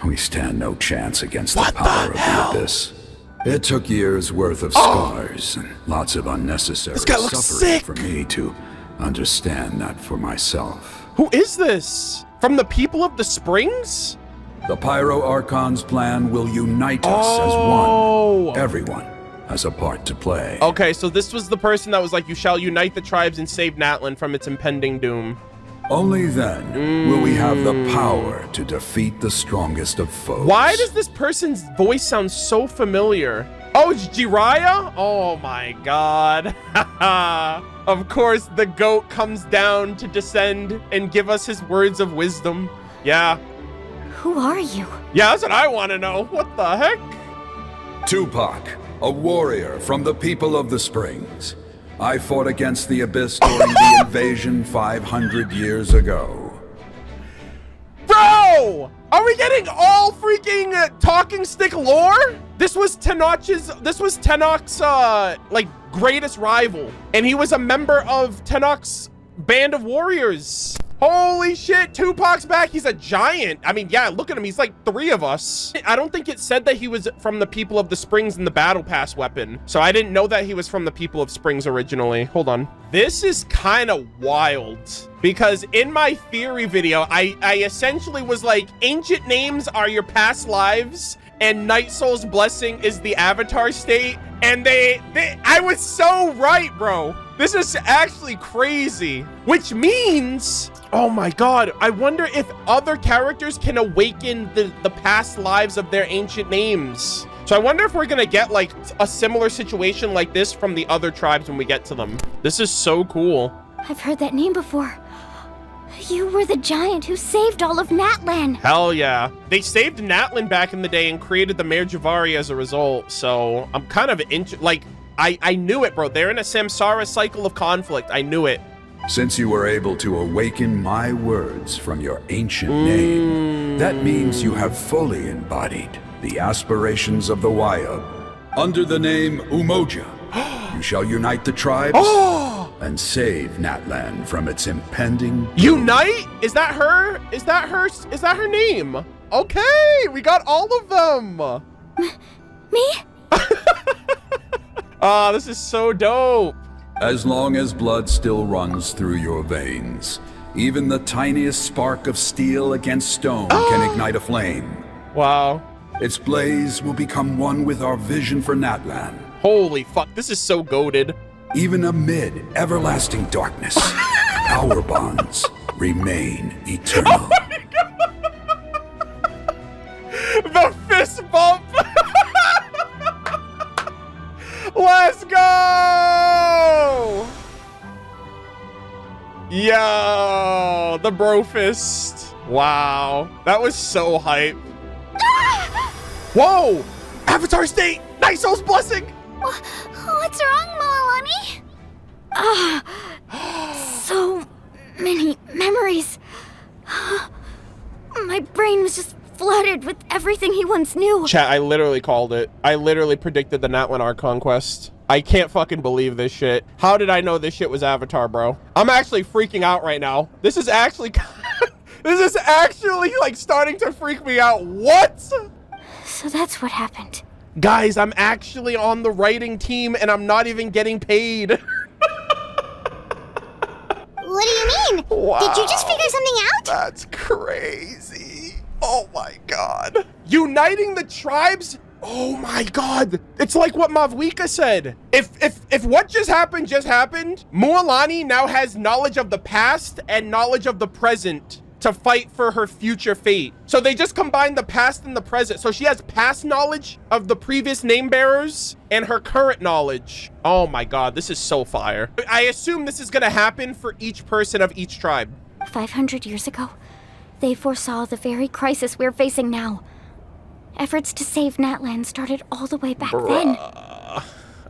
we stand no chance against the power of the Abyss. It took years worth of scars and lots of unnecessary suffering sick. for me to understand that for myself. Who is this? From the people of the Springs? The Pyro Archon's plan will unite us as one. Everyone has a part to play. Okay, so this was the person that was like, you shall unite the tribes and save Natlan from its impending doom. Only then will we have the power to defeat the strongest of foes. Why does this person's voice sound so familiar? Oh, it's Jiraiya? Oh my god. Of course, the goat comes down to descend and give us his words of wisdom. Yeah. Who are you? Yeah, that's what I want to know. What the heck? Tupac, a warrior from the people of the Springs. I fought against the Abyss during the invasion 500 years ago. Bro! Are we getting all freaking talking stick lore? This was Tenok's, like, greatest rival. And he was a member of Tenok's band of warriors. Holy shit, Tupac's back. He's a giant. I mean, yeah, look at him. He's like 3 of us. I don't think it said that he was from the people of the Springs in the battle pass weapon. So I didn't know that he was from the people of Springs originally. Hold on. This is kind of wild because in my theory video, I essentially was like, ancient names are your past lives and Night Soul's blessing is the avatar state. And I was so right, bro. This is actually crazy, which means, oh my god, I wonder if other characters can awaken the past lives of their ancient names. So I wonder if we're gonna get like a similar situation like this from the other tribes when we get to them. This is so cool. I've heard that name before. You were the giant who saved all of Natlan. Hell yeah. They saved Natlan back in the day and created the Mare Javari as a result. So I'm kind of I knew it, bro. They're in a samsara cycle of conflict. I knew it. Since you were able to awaken my words from your ancient name, that means you have fully embodied the aspirations of the Wayob. Under the name Umoja, you shall unite the tribes and save Natlan from its impending doom. Unite? Is that her? Is that her name? Okay, we got all of them. Me? Ah, this is so dope. As long as blood still runs through your veins, even the tiniest spark of steel against stone can ignite a flame. Wow. Its blaze will become one with our vision for Natlan. Holy fuck, this is so goated. Even amid everlasting darkness, our bonds remain eternal. Oh my god! The fist bump! Let's go! Yo, the bro fist. Wow, that was so hype. Whoa, Avatar State, Night Soul's blessing. What's wrong, Malani? So many memories. My brain was just flooded with everything he once knew. Chat, I literally called it. I literally predicted the Natlan Archon quest. I can't fucking believe this shit. How did I know this shit was Avatar, bro? I'm actually freaking out right now. This is actually, this is actually like starting to freak me out. What? So that's what happened. Guys, I'm actually on the writing team and I'm not even getting paid. What do you mean? Wow. Did you just figure something out? That's crazy. Oh my god. Uniting the tribes? Oh my god. It's like what Mavuika said. If what just happened, Mualani now has knowledge of the past and knowledge of the present to fight for her future fate. So they just combined the past and the present. So she has past knowledge of the previous name bearers and her current knowledge. Oh my god, this is so fire. I assume this is gonna happen for each person of each tribe. 500 years ago, they foresaw the very crisis we're facing now. Efforts to save Natlan started all the way back then.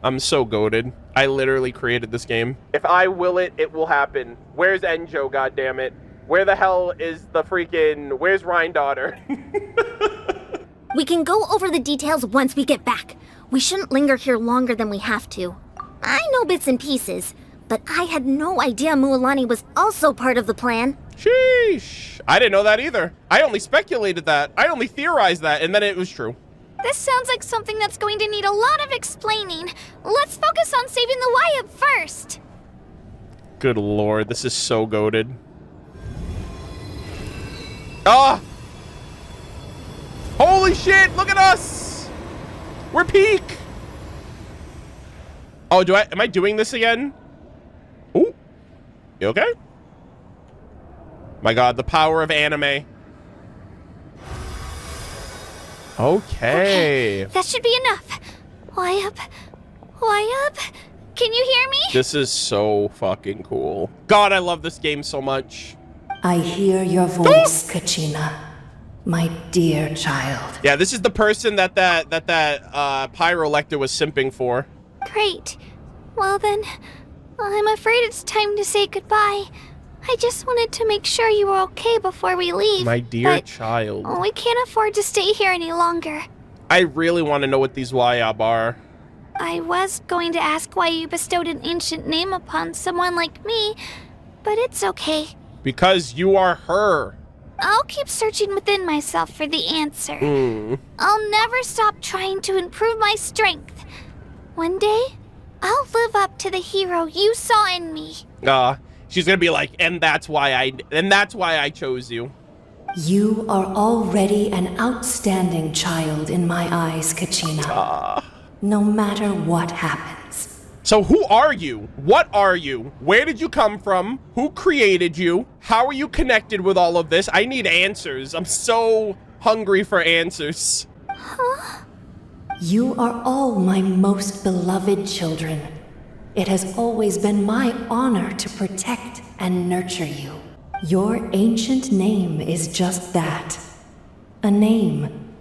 I'm so goated. I literally created this game. If I will it, it will happen. Where's Enjo, goddammit? Where the hell is the freaking... Where's Rhine daughter? We can go over the details once we get back. We shouldn't linger here longer than we have to. I know bits and pieces, but I had no idea Mualani was also part of the plan. Sheesh. I didn't know that either. I only speculated that. I only theorized that, and then it was true. This sounds like something that's going to need a lot of explaining. Let's focus on saving the Wayob first. Good lord, this is so goated. Ah! Holy shit, look at us! We're peak! Oh, am I doing this again? Ooh. You okay? My god, the power of anime. Okay. That should be enough. Wayob? Can you hear me? This is so fucking cool. God, I love this game so much. I hear your voice, Kachina, my dear child. Yeah, this is the person that Pyro Lector was simping for. Great. Well then, I'm afraid it's time to say goodbye. I just wanted to make sure you were okay before we leave. My dear child. We can't afford to stay here any longer. I really want to know what these Wayob are. I was going to ask why you bestowed an ancient name upon someone like me, but it's okay. Because you are her. I'll keep searching within myself for the answer. I'll never stop trying to improve my strength. One day, I'll live up to the hero you saw in me. She's gonna be like, and that's why I chose you. You are already an outstanding child in my eyes, Kachina. No matter what happens. So who are you? What are you? Where did you come from? Who created you? How are you connected with all of this? I need answers. I'm so hungry for answers. You are all my most beloved children. It has always been my honor to protect and nurture you. Your ancient name is just that. A name.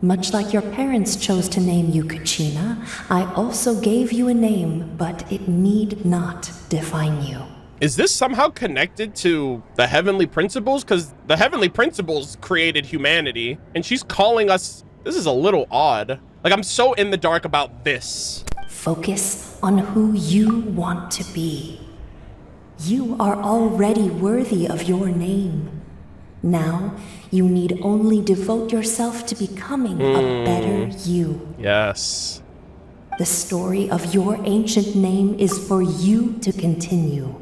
Much like your parents chose to name you Kachina, I also gave you a name, but it need not define you. Is this somehow connected to the Heavenly Principles? Because the Heavenly Principles created humanity, and she's calling us... This is a little odd. Like, I'm so in the dark about this. Focus on who you want to be. You are already worthy of your name. Now, you need only devote yourself to becoming a better you. Yes. The story of your ancient name is for you to continue.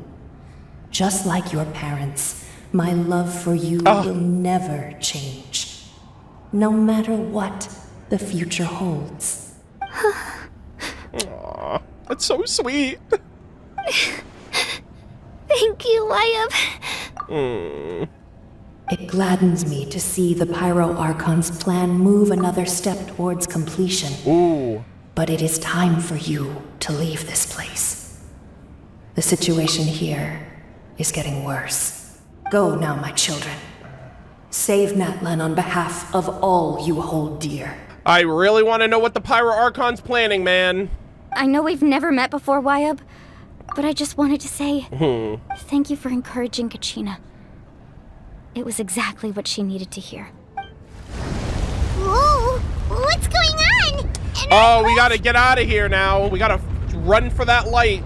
Just like your parents, my love for you will never change. No matter what the future holds. Aww, that's so sweet. Thank you, Wayob. It gladdens me to see the Pyro Archon's plan move another step towards completion. Ooh. But it is time for you to leave this place. The situation here is getting worse. Go now, my children. Save Natlan on behalf of all you hold dear. I really want to know what the Pyro Archon's planning, man. I know we've never met before, Wayob, but I just wanted to say thank you for encouraging Kachina. It was exactly what she needed to hear. Whoa, what's going on? Oh, we gotta get out of here now. We gotta run for that light.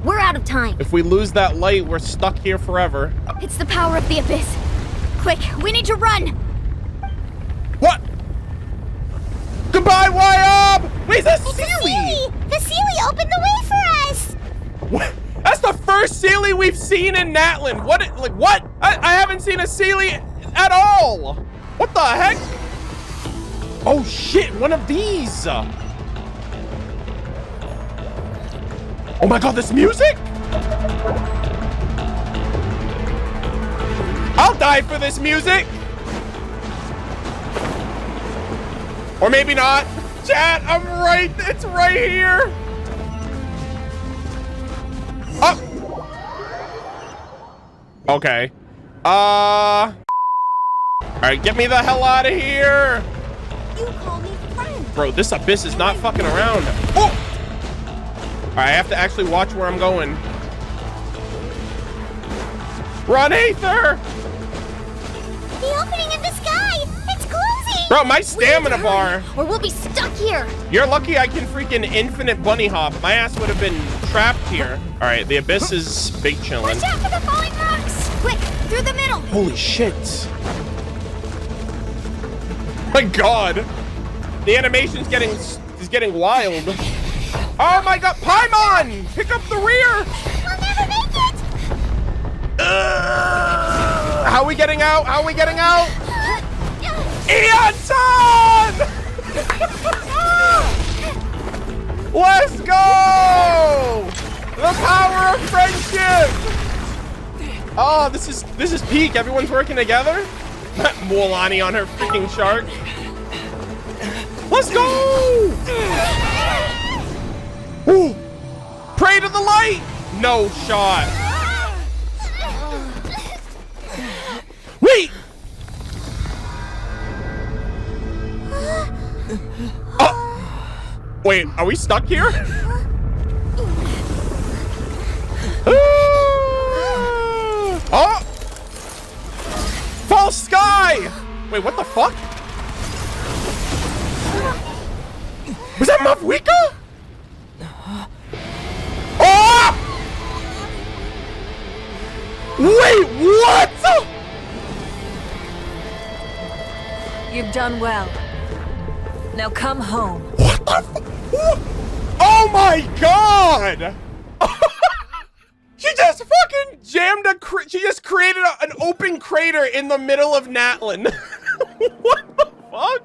We're out of time. If we lose that light, we're stuck here forever. It's the power of the Abyss. Quick, we need to run! What? Goodbye, Wayob! Wait, that's Sealy! The Sealy opened the way for us! What? That's the first Sealy we've seen in Natlan. What? Like, what? I haven't seen a Sealy at all. What the heck? Oh, shit, one of these. Oh my god, this music? I'll die for this music. Or maybe not. Chat, I'm right. It's right here. Oh. Okay. All right, get me the hell out of here. You call me friend. Bro, this Abyss is not fucking around. Oh. All right, I have to actually watch where I'm going. Run, Aether! The opening in the sky! It's closing! Bro, my stamina bar. Or we'll be stuck here. You're lucky I can freaking infinite bunny hop. My ass would have been trapped here. All right, the Abyss is big chilling. Watch out for the falling rocks! Quick, through the middle! Holy shit. My god. The animation's getting wild. Oh my god, Paimon! Pick up the rear! We'll never make it! How are we getting out? How are we getting out? Eon-san! Let's go! The power of friendship! Oh, this is peak. Everyone's working together. Mualani on her freaking shark. Let's go! Ooh. Pray to the light! No shot. Wait! Oh. Wait, are we stuck here? Oh! False sky! Wait, what the fuck? Was that Mavuika? Oh! Wait, what? You've done well. Now come home. What the Oh my god! She just fucking jammed she just created an open crater in the middle of Natlan. What the fuck?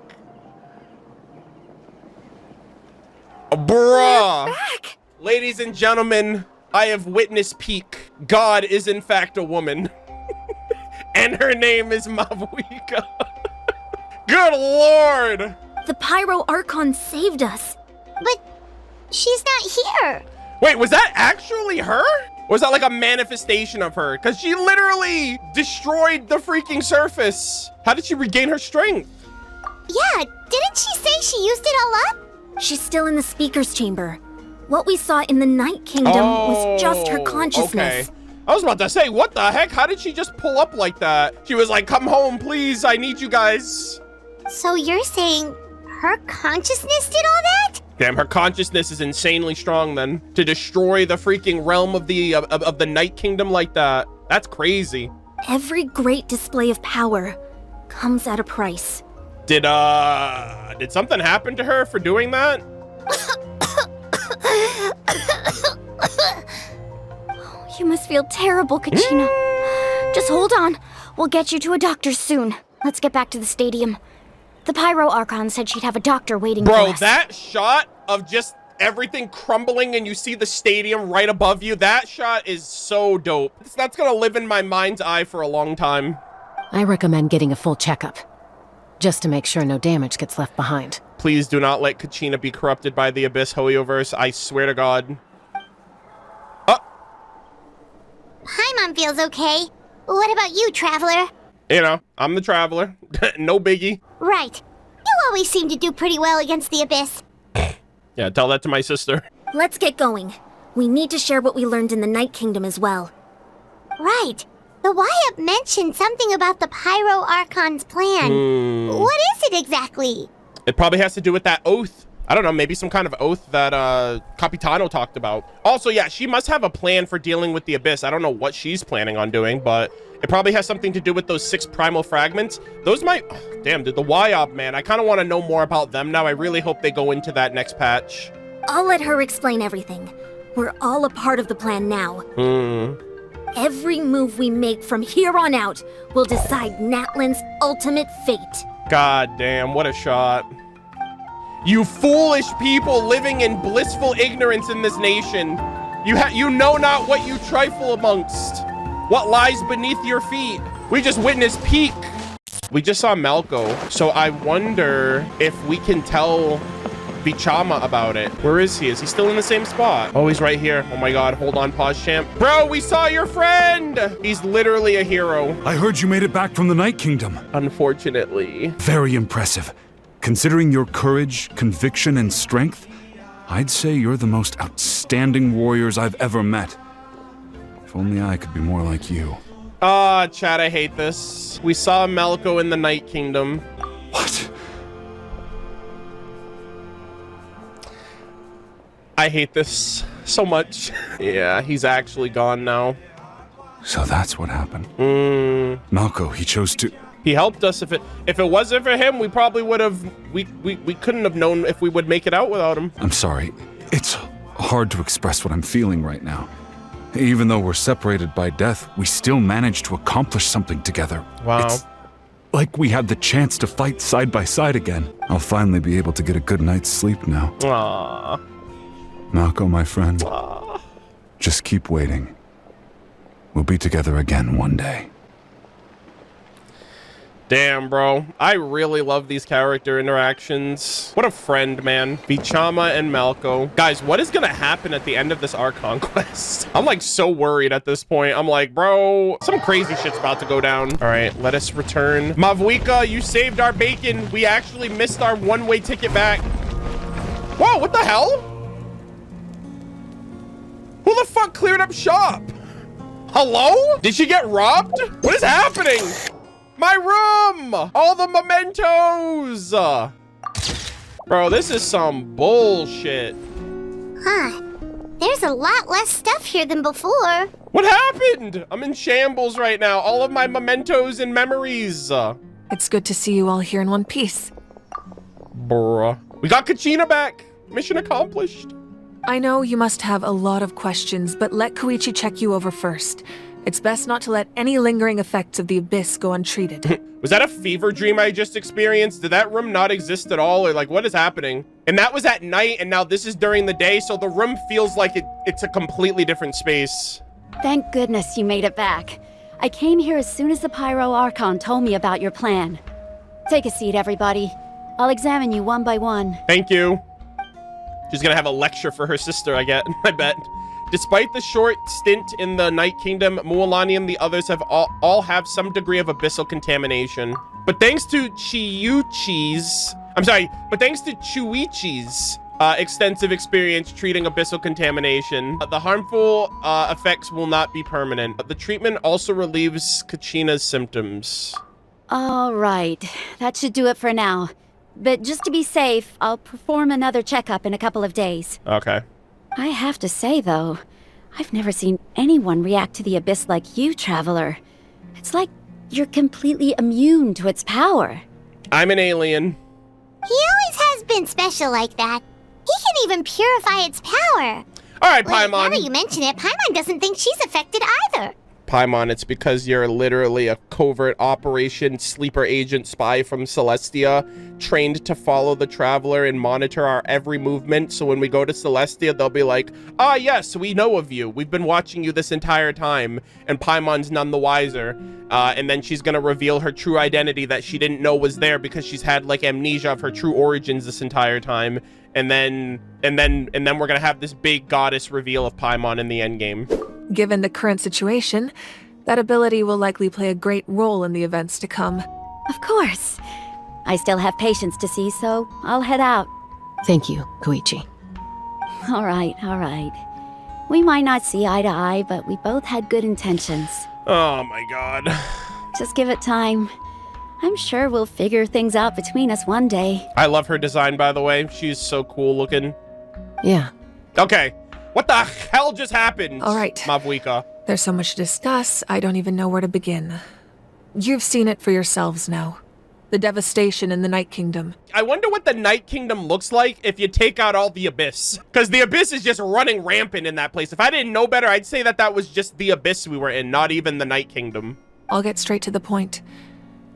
Bruh. Back. Ladies and gentlemen, I have witnessed peak. God is in fact a woman. And her name is Mavuika. Good lord. The Pyro Archon saved us. But she's not here. Wait, was that actually her? Or was that like a manifestation of her? Because she literally destroyed the freaking surface. How did she regain her strength? Yeah, didn't she say she used it all up? She's still in the speaker's chamber. What we saw in the Night Kingdom was just her consciousness. Okay. I was about to say, what the heck? How did she just pull up like that? She was like, come home, please. I need you guys. So you're saying her consciousness did all that? Damn, her consciousness is insanely strong then. To destroy the freaking realm of the Night Kingdom like that. That's crazy. Every great display of power comes at a price. Did something happen to her for doing that? You must feel terrible, Kachina. Just hold on. We'll get you to a doctor soon. Let's get back to the stadium. The Pyro Archon said she'd have a doctor waiting for us. Bro, that shot of just everything crumbling and you see the stadium right above you, that shot is so dope. That's gonna live in my mind's eye for a long time. I recommend getting a full checkup, just to make sure no damage gets left behind. Please do not let Kachina be corrupted by the Abyss Hoyoverse. I swear to God. Paimon feels okay. What about you, Traveler? You know, I'm the Traveler. No biggie. Right. You always seem to do pretty well against the Abyss. Yeah, tell that to my sister. Let's get going. We need to share what we learned in the Night Kingdom as well. Right. The Wayob mentioned something about the Pyro Archon's plan. What is it exactly? It probably has to do with that oath. I don't know, maybe some kind of oath that Capitano talked about. Also, yeah, she must have a plan for dealing with the Abyss. I don't know what she's planning on doing, but it probably has something to do with those 6 primal fragments. Those might... Oh, damn, dude, the Wayob, man. I kind of want to know more about them now. I really hope they go into that next patch. I'll let her explain everything. We're all a part of the plan now. Every move we make from here on out will decide Natlan's ultimate fate. God damn, what a shot. You foolish people living in blissful ignorance in this nation. You know not what you trifle amongst. What lies beneath your feet. We just witnessed peak. We just saw Malco, so I wonder if we can tell Vichama about it. Where is he? Is he still in the same spot? Oh, he's right here. Oh my god, hold on, pause, champ. Bro, we saw your friend! He's literally a hero. I heard you made it back from the Night Kingdom. Unfortunately. Very impressive. Considering your courage, conviction, and strength, I'd say you're the most outstanding warriors I've ever met. If only I could be more like you. Chad, I hate this. We saw Malco in the Night Kingdom. What? I hate this so much. Yeah, he's actually gone now. So that's what happened. Malco, he chose to... He helped us. If it wasn't for him, we probably would have... We couldn't have known if we would make it out without him. I'm sorry. It's hard to express what I'm feeling right now. Even though we're separated by death, we still managed to accomplish something together. Wow. It's like we had the chance to fight side by side again. I'll finally be able to get a good night's sleep now. Aww. Malco, my friend, just keep waiting. We'll be together again one day. Damn, bro. I really love these character interactions. What a friend, man. Vichama and Malco. Guys, what is gonna happen at the end of this Archon quest? I'm like so worried at this point. I'm like, bro, some crazy shit's about to go down. All right, let us return. Mavuika, you saved our bacon. We actually missed our one-way ticket back. Whoa, what the hell? Who the fuck cleared up shop? Hello? Did she get robbed? What is happening? My room! All the mementos! Bro, this is some bullshit. Huh. There's a lot less stuff here than before. What happened? I'm in shambles right now. All of my mementos and memories. It's good to see you all here in one piece. Bruh. We got Kachina back. Mission accomplished. I know you must have a lot of questions, but let Koichi check you over first. It's best not to let any lingering effects of the Abyss go untreated. Was that a fever dream I just experienced? Did that room not exist at all? Or like, what is happening? And that was at night, and now this is during the day, so the room feels like it's a completely different space. Thank goodness you made it back. I came here as soon as the Pyro Archon told me about your plan. Take a seat, everybody. I'll examine you one by one. Thank you. She's gonna have a lecture for her sister, I bet. Despite the short stint in the Night Kingdom, Mualani and the others have all have some degree of abyssal contamination. But thanks to Chuichi's extensive experience treating abyssal contamination, the harmful effects will not be permanent. The treatment also relieves Kachina's symptoms. All right, that should do it for now. But just to be safe, I'll perform another checkup in a couple of days. Okay. I have to say, though, I've never seen anyone react to the Abyss like you, Traveler. It's like you're completely immune to its power. I'm an alien. He always has been special like that. He can even purify its power. All right, Wait, Paimon. now that you mention it, Paimon doesn't think she's affected either. Paimon, it's because you're literally a covert operation sleeper agent spy from Celestia, trained to follow the Traveler and monitor our every movement. So when we go to Celestia, they'll be like, ah, yes, we know of you. We've been watching you this entire time. And Paimon's none the wiser. And then she's going to reveal her true identity that she didn't know was there because she's had like amnesia of her true origins this entire time. and then we're gonna have this big goddess reveal of Paimon in the end game. Given the current situation, that ability will likely play a great role in the events to come. Of course. I still have patience to see, so I'll head out. Thank you, Koichi. All right, all right. We might not see eye to eye, but we both had good intentions. Oh my god. Just give it time. I'm sure we'll figure things out between us one day. I love her design, by the way. She's so cool looking. Yeah. Okay. What the hell just happened? All right. Mavuika. There's so much to discuss, I don't even know where to begin. You've seen it for yourselves now. The devastation in the Night Kingdom. I wonder what the Night Kingdom looks like if you take out all the Abyss. Because the Abyss is just running rampant in that place. If I didn't know better, I'd say that was just the Abyss we were in, not even the Night Kingdom. I'll get straight to the point.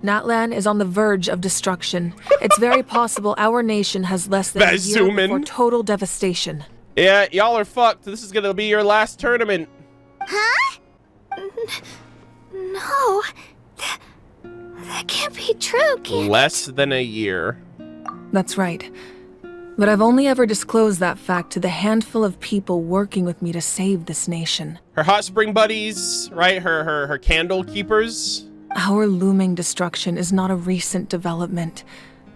Natlan is on the verge of destruction. It's very possible our nation has less than a year before total devastation. Yeah, y'all are fucked. This is gonna be your last tournament. Huh? No. That can't be true, can it? Less than a year. That's right. But I've only ever disclosed that fact to the handful of people working with me to save this nation. Her hot spring buddies, right? Her candle keepers. Our looming destruction is not a recent development,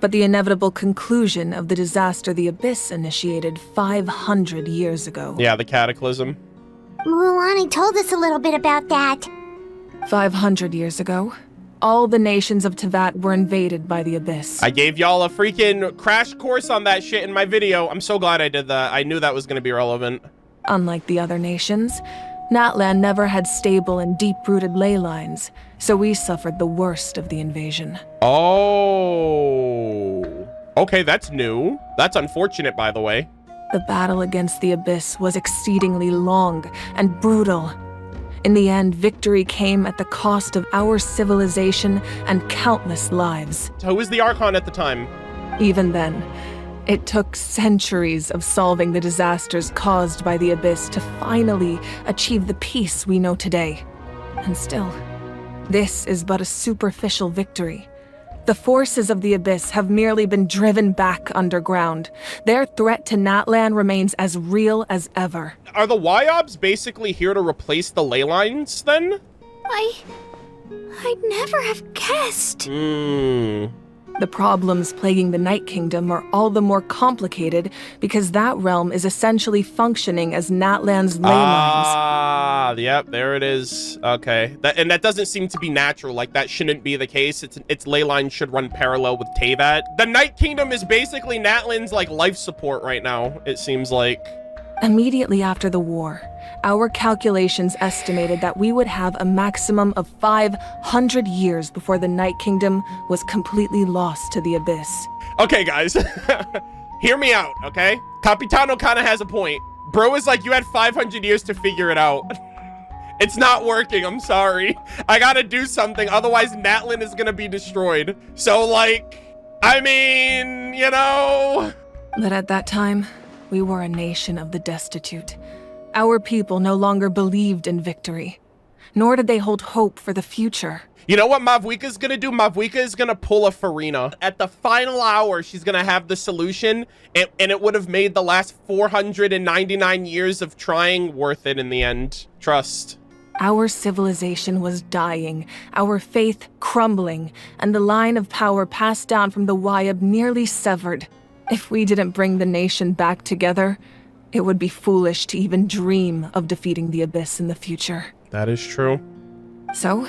but the inevitable conclusion of the disaster the Abyss initiated 500 years ago. Yeah, the cataclysm. Mulan told us a little bit about that. 500 years ago, all the nations of Teyvat were invaded by the Abyss. I gave y'all a freaking crash course on that shit in my video. I'm so glad I did that. I knew that was going to be relevant. Unlike the other nations, Natlan never had stable and deep-rooted ley lines, so we suffered the worst of the invasion. Oh. Okay, that's new. That's unfortunate, by the way. The battle against the Abyss was exceedingly long and brutal. In the end, victory came at the cost of our civilization and countless lives. Who was the Archon at the time? Even then, it took centuries of solving the disasters caused by the Abyss to finally achieve the peace we know today. And still, this is but a superficial victory. The forces of the Abyss have merely been driven back underground. Their threat to Natlan remains as real as ever. Are the Wayobs basically here to replace the ley lines, then? I'd never have guessed. The problems plaguing the Night Kingdom are all the more complicated because that realm is essentially functioning as Natlan's ley lines. Ah, yep, there it is. Okay, that doesn't seem to be natural. Like, that shouldn't be the case. Its ley line should run parallel with Teyvat. The Night Kingdom is basically Natlan's, like, life support right now, it seems like. Immediately after the war, our calculations estimated that we would have a maximum of 500 years before the Night Kingdom was completely lost to the Abyss. Okay, guys. Hear me out, okay? Capitano kind of has a point. Bro is like, you had 500 years to figure it out. It's not working, I'm sorry. I gotta do something, otherwise Natlan is gonna be destroyed. So, like, I mean, you know... But at that time, we were a nation of the destitute. Our people no longer believed in victory, nor did they hold hope for the future. You know what Mavuika's gonna do? Mavuika is gonna pull a Farina. At the final hour, she's gonna have the solution, and it would have made the last 499 years of trying worth it in the end. Trust. Our civilization was dying, our faith crumbling, and the line of power passed down from the Wayob nearly severed. If we didn't bring the nation back together, it would be foolish to even dream of defeating the Abyss in the future. That is true. So,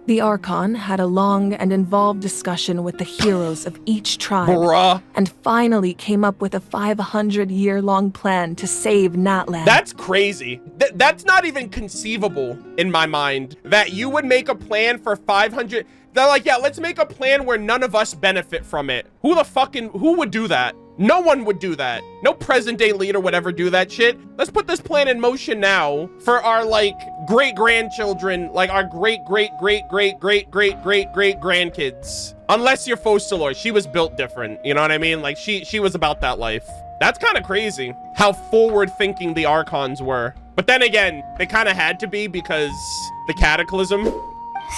the Archon had a long and involved discussion with the heroes of each tribe, and finally came up with a 500-year-long plan to save Natlan. That's crazy. That's not even conceivable in my mind, that you would make a plan for 500... They're like, yeah, let's make a plan where none of us benefit from it. Who would do that? No one would do that. No present-day leader would ever do that shit. Let's put this plan in motion now for our, like, great-grandchildren, like our great-great-great-great-great-great-great-great-grandkids. Unless you're Focalor. She was built different, you know what I mean? Like, she was about that life. That's kind of crazy, how forward-thinking the Archons were. But then again, they kind of had to be because the cataclysm.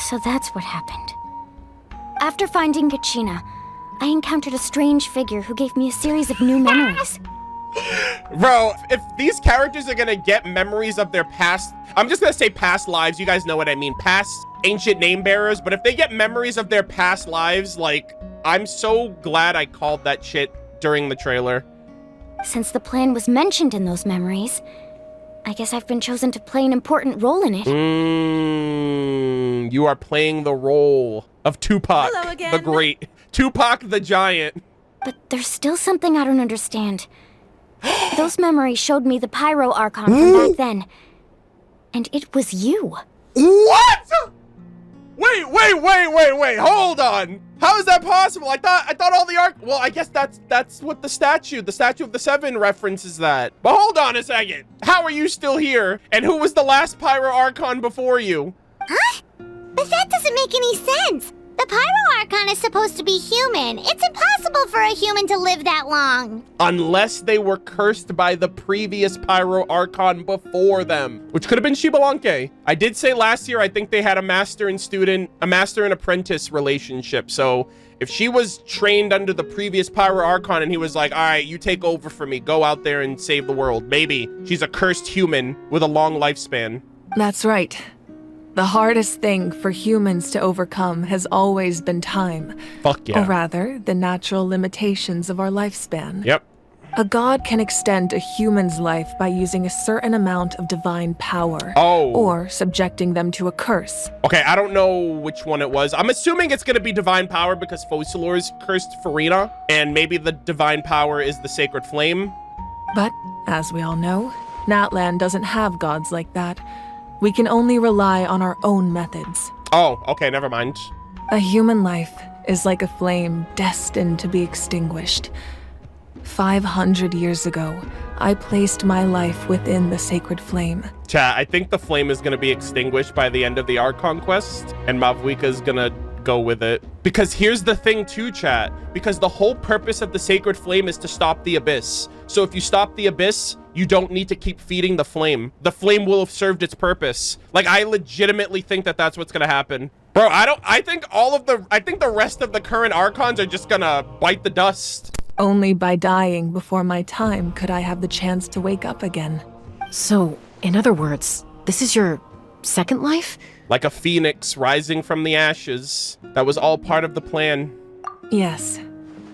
So that's what happened. After finding Kachina, I encountered a strange figure who gave me a series of new memories. Bro, if these characters are gonna get memories of their past, I'm just gonna say past lives, you guys know what I mean, past ancient name bearers, but if they get memories of their past lives, like, I'm so glad I called that shit during the trailer. Since the plan was mentioned in those memories, I guess I've been chosen to play an important role in it. You are playing the role of Tupac the Great. Tupac the Giant. But there's still something I don't understand. Those memories showed me the Pyro Archon from back then. And it was you. What? Wait, hold on. How is that possible? I thought all the well, I guess that's what the statue of the Seven references that. But hold on a second. How are you still here? And who was the last Pyro Archon before you? Huh? But that doesn't make any sense. The Pyro Archon is supposed to be human. It's impossible for a human to live that long. Unless they were cursed by the previous Pyro Archon before them, which could have been Shibalanke. I did say last year, I think they had a master and apprentice relationship. So if she was trained under the previous Pyro Archon and he was like, all right, you take over for me, go out there and save the world. Maybe she's a cursed human with a long lifespan. That's right. The hardest thing for humans to overcome has always been time. Fuck yeah. Or rather, the natural limitations of our lifespan. Yep. A god can extend a human's life by using a certain amount of divine power. Oh. Or subjecting them to a curse. Okay, I don't know which one it was. I'm assuming it's going to be divine power because Focalors cursed Farina, and maybe the divine power is the sacred flame. But, as we all know, Natlan doesn't have gods like that. We can only rely on our own methods. Oh, okay, never mind. A human life is like a flame destined to be extinguished. 500 years ago, I placed my life within the sacred flame. Chat, I think the flame is going to be extinguished by the end of the Archon quest, and Mavuika is going to go with it. Because here's the thing too, chat. Because the whole purpose of the sacred flame is to stop the abyss. So if you stop the abyss, you don't need to keep feeding the flame. The flame will have served its purpose. Like, I legitimately think that that's what's gonna happen. Bro, I think the rest of the current Archons are just gonna bite the dust. Only by dying before my time could I have the chance to wake up again. So, in other words, this is your second life? Like a phoenix rising from the ashes. That was all part of the plan. Yes.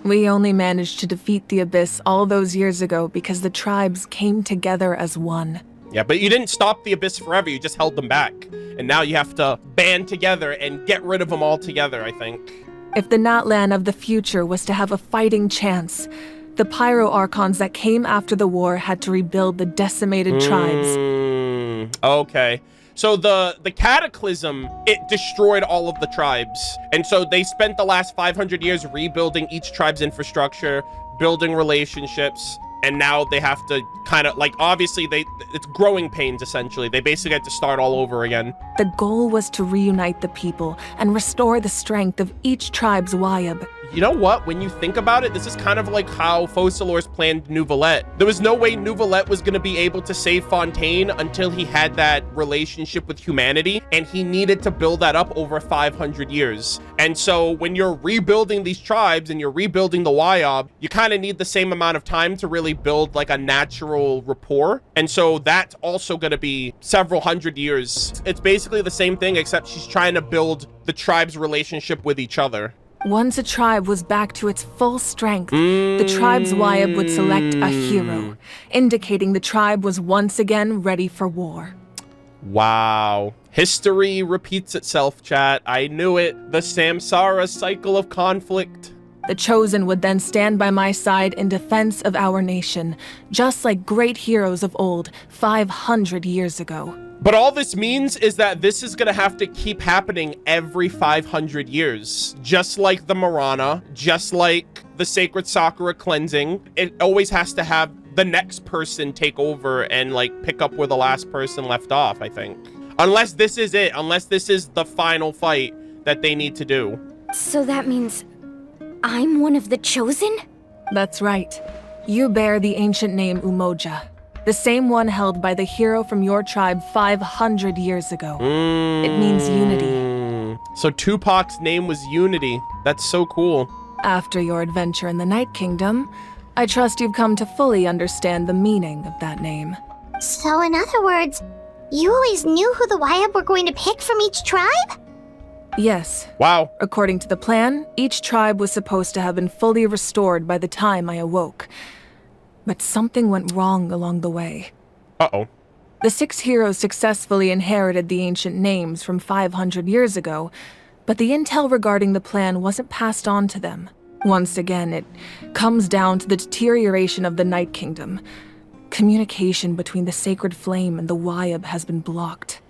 We only managed to defeat the Abyss all those years ago because the tribes came together as one. Yeah, but you didn't stop the Abyss forever, you just held them back. And now you have to band together and get rid of them all together, I think. If the Natlan of the future was to have a fighting chance, the Pyro Archons that came after the war had to rebuild the decimated tribes. Okay. So the Cataclysm, it destroyed all of the tribes. And so they spent the last 500 years rebuilding each tribe's infrastructure, building relationships, and now they have to kind of, like, obviously it's growing pains, essentially. They basically had to start all over again. The goal was to reunite the people and restore the strength of each tribe's Wayob. You know what? When you think about it, this is kind of like how Focalors planned Nouvelette. There was no way Nouvelette was going to be able to save Fontaine until he had that relationship with humanity, and he needed to build that up over 500 years. And so when you're rebuilding these tribes and you're rebuilding the Wayob, you kind of need the same amount of time to really build like a natural rapport. And so that's also going to be several hundred years. It's basically the same thing, except she's trying to build the tribe's relationship with each other. Once a tribe was back to its full strength, the tribe's Wayob would select a hero, indicating the tribe was once again ready for war. Wow. History repeats itself, chat. I knew it. The Samsara cycle of conflict. The Chosen would then stand by my side in defense of our nation, just like great heroes of old 500 years ago. But all this means is that this is gonna have to keep happening every 500 years. Just like the Marana, just like the Sacred Sakura cleansing, it always has to have the next person take over and like pick up where the last person left off, I think. Unless this is it, unless this is the final fight that they need to do. So that means I'm one of the Chosen? That's right. You bear the ancient name Umoja. The same one held by the hero from your tribe 500 years ago. It means unity. So Tupac's name was Unity. That's so cool. After your adventure in the Night Kingdom, I trust you've come to fully understand the meaning of that name. So in other words, you always knew who the Wayob were going to pick from each tribe? Yes. Wow. According to the plan, each tribe was supposed to have been fully restored by the time I awoke. But something went wrong along the way. Uh-oh. The 6 heroes successfully inherited the ancient names from 500 years ago, but the intel regarding the plan wasn't passed on to them. Once again, it comes down to the deterioration of the Night Kingdom. Communication between the Sacred Flame and the Wayob has been blocked.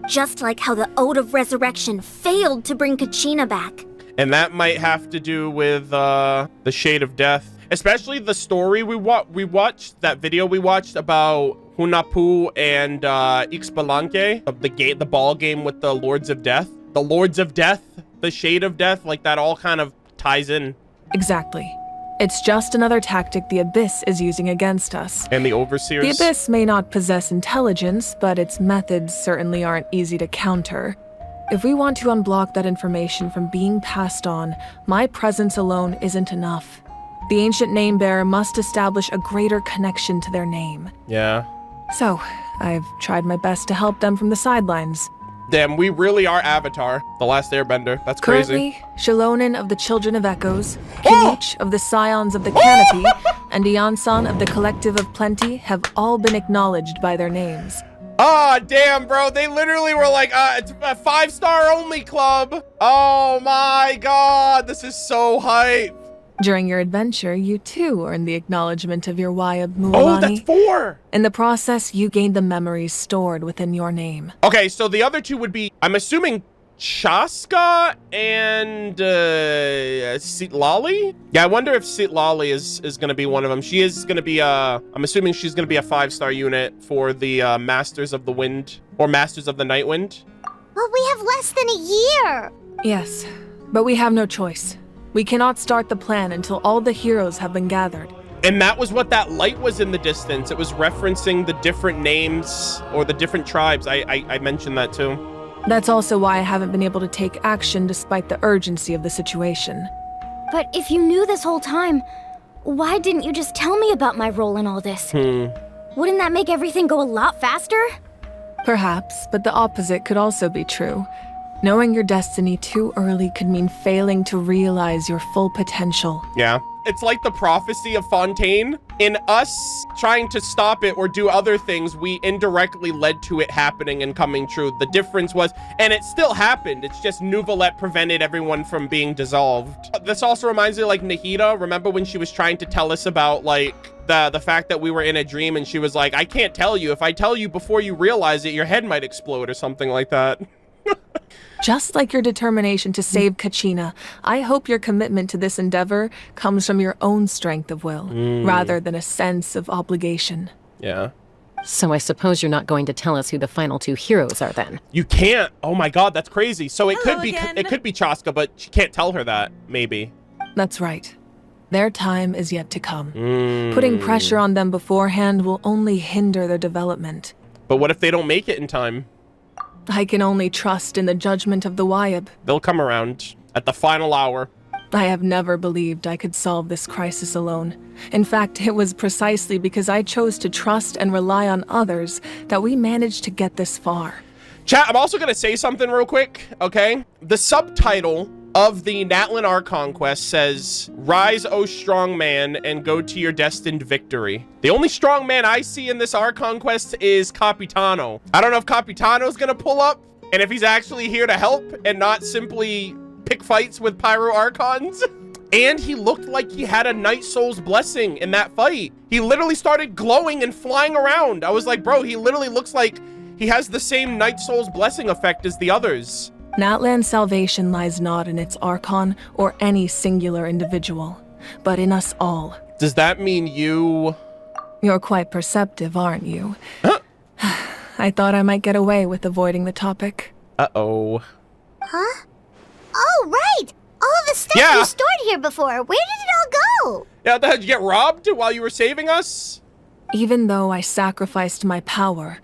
Just like how the Ode of Resurrection failed to bring Kachina back. And that might have to do with the Shade of Death. Especially the story we watched, that video we watched about Hunapu and Ixbalanque, of the ball game with the Lords of Death. The Lords of Death, the Shade of Death, like that all kind of ties in. Exactly. It's just another tactic the Abyss is using against us. And the Overseers. The Abyss may not possess intelligence, but its methods certainly aren't easy to counter. If we want to unblock that information from being passed on, my presence alone isn't enough. The ancient name bearer must establish a greater connection to their name. Yeah. So, I've tried my best to help them from the sidelines. Damn, we really are Avatar, the Last Airbender. That's crazy. Currently, Shalonen of the Children of Echoes, Kinich of the Scions of the Canopy, and Iansan of the Collective of Plenty have all been acknowledged by their names. Ah, damn, bro. They literally were like, it's a 5-star only club. Oh my god, this is so hype. During your adventure, you too earned the acknowledgement of your Wayob Mualani. Oh, that's 4! In the process, you gained the memories stored within your name. Okay, so the other 2 would be, I'm assuming, Chaska and Sitlali? Yeah, I wonder if Sitlali is going to be one of them. She is going to be, I'm assuming she's going to be a 5-star unit for the Masters of the Wind, or Masters of the Night Wind. But we have less than a year! Yes, but we have no choice. We cannot start the plan until all the heroes have been gathered. And that was what that light was in the distance. It was referencing the different names or the different tribes. I mentioned that too. That's also why I haven't been able to take action despite the urgency of the situation. But if you knew this whole time, why didn't you just tell me about my role in all this? Wouldn't that make everything go a lot faster? Perhaps, but the opposite could also be true. Knowing your destiny too early could mean failing to realize your full potential. Yeah. It's like the prophecy of Fontaine. In us trying to stop it or do other things, we indirectly led to it happening and coming true. The difference was, and it still happened, it's just Nouvelette prevented everyone from being dissolved. This also reminds me of like Nahida. Remember when she was trying to tell us about like the fact that we were in a dream and she was like, I can't tell you. If I tell you before you realize it, your head might explode or something like that. Just like your determination to save Kachina, I hope your commitment to this endeavor comes from your own strength of will, rather than a sense of obligation. Yeah. So I suppose you're not going to tell us who the final 2 heroes are then? You can't. Oh my god, that's crazy. So it could be Chaska, but she can't tell her that, maybe. That's right. Their time is yet to come. Putting pressure on them beforehand will only hinder their development. But what if they don't make it in time? I can only trust in the judgment of the Wayob. They'll come around at the final hour. I have never believed I could solve this crisis alone. In fact, it was precisely because I chose to trust and rely on others that we managed to get this far. Chat, I'm also going to say something real quick, okay? The subtitle of the Natlan Archon quest says, Rise, O strong man, and go to your destined victory. The only strong man I see in this Archon quest is Capitano. I don't know if Capitano's gonna pull up, and if he's actually here to help, and not simply pick fights with Pyro Archons. And he looked like he had a Night Soul's blessing in that fight. He literally started glowing and flying around. I was like, bro, he literally looks like he has the same Night Soul's blessing effect as the others. Natlan's salvation lies not in its Archon or any singular individual, but in us all. Does that mean you... You're quite perceptive, aren't you? Huh? I thought I might get away with avoiding the topic. Uh-oh. Huh? Oh, right! All of the stuff you stored here before, where did it all go? Yeah, did you get robbed while you were saving us? Even though I sacrificed my power,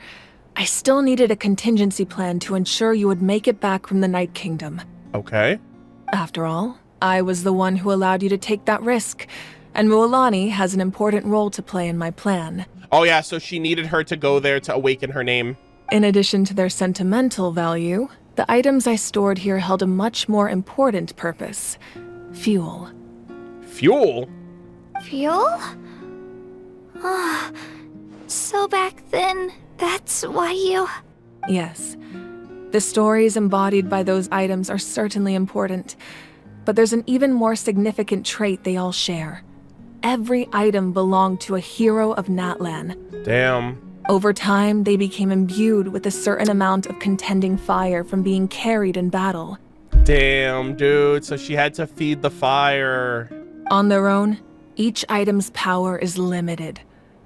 I still needed a contingency plan to ensure you would make it back from the Night Kingdom. Okay. After all, I was the one who allowed you to take that risk, and Mualani has an important role to play in my plan. Oh yeah, so she needed her to go there to awaken her name. In addition to their sentimental value, the items I stored here held a much more important purpose. Fuel. Fuel? Fuel? Ah, so back then, that's why you... Yes. The stories embodied by those items are certainly important, but there's an even more significant trait they all share. Every item belonged to a hero of Natlan. Damn. Over time, they became imbued with a certain amount of contending fire from being carried in battle. Damn, dude. So she had to feed the fire. On their own, each item's power is limited.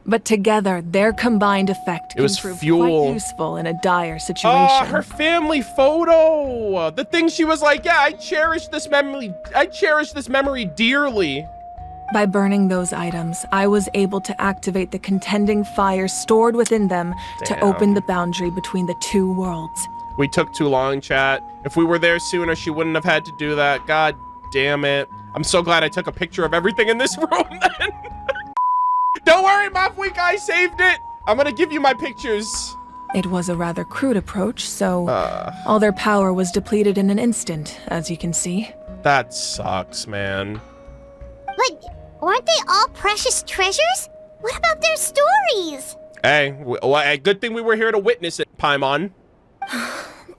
But together, their combined effect can prove fuel. quite useful in a dire situation. Oh, her family photo. The thing she was like, yeah, I cherish this memory dearly. By burning those items, I was able to activate the contending fire stored within them to open the boundary between the two worlds. We took too long, chat. If we were there sooner, she wouldn't have had to do that. God damn it. I'm so glad I took a picture of everything in this room then. Don't worry, Mavuika, I saved it. I'm gonna give you my pictures. It was a rather crude approach, so all their power was depleted in an instant, as you can see. That sucks, man. But weren't they all precious treasures? What about their stories? Hey, well, good thing we were here to witness it, Paimon.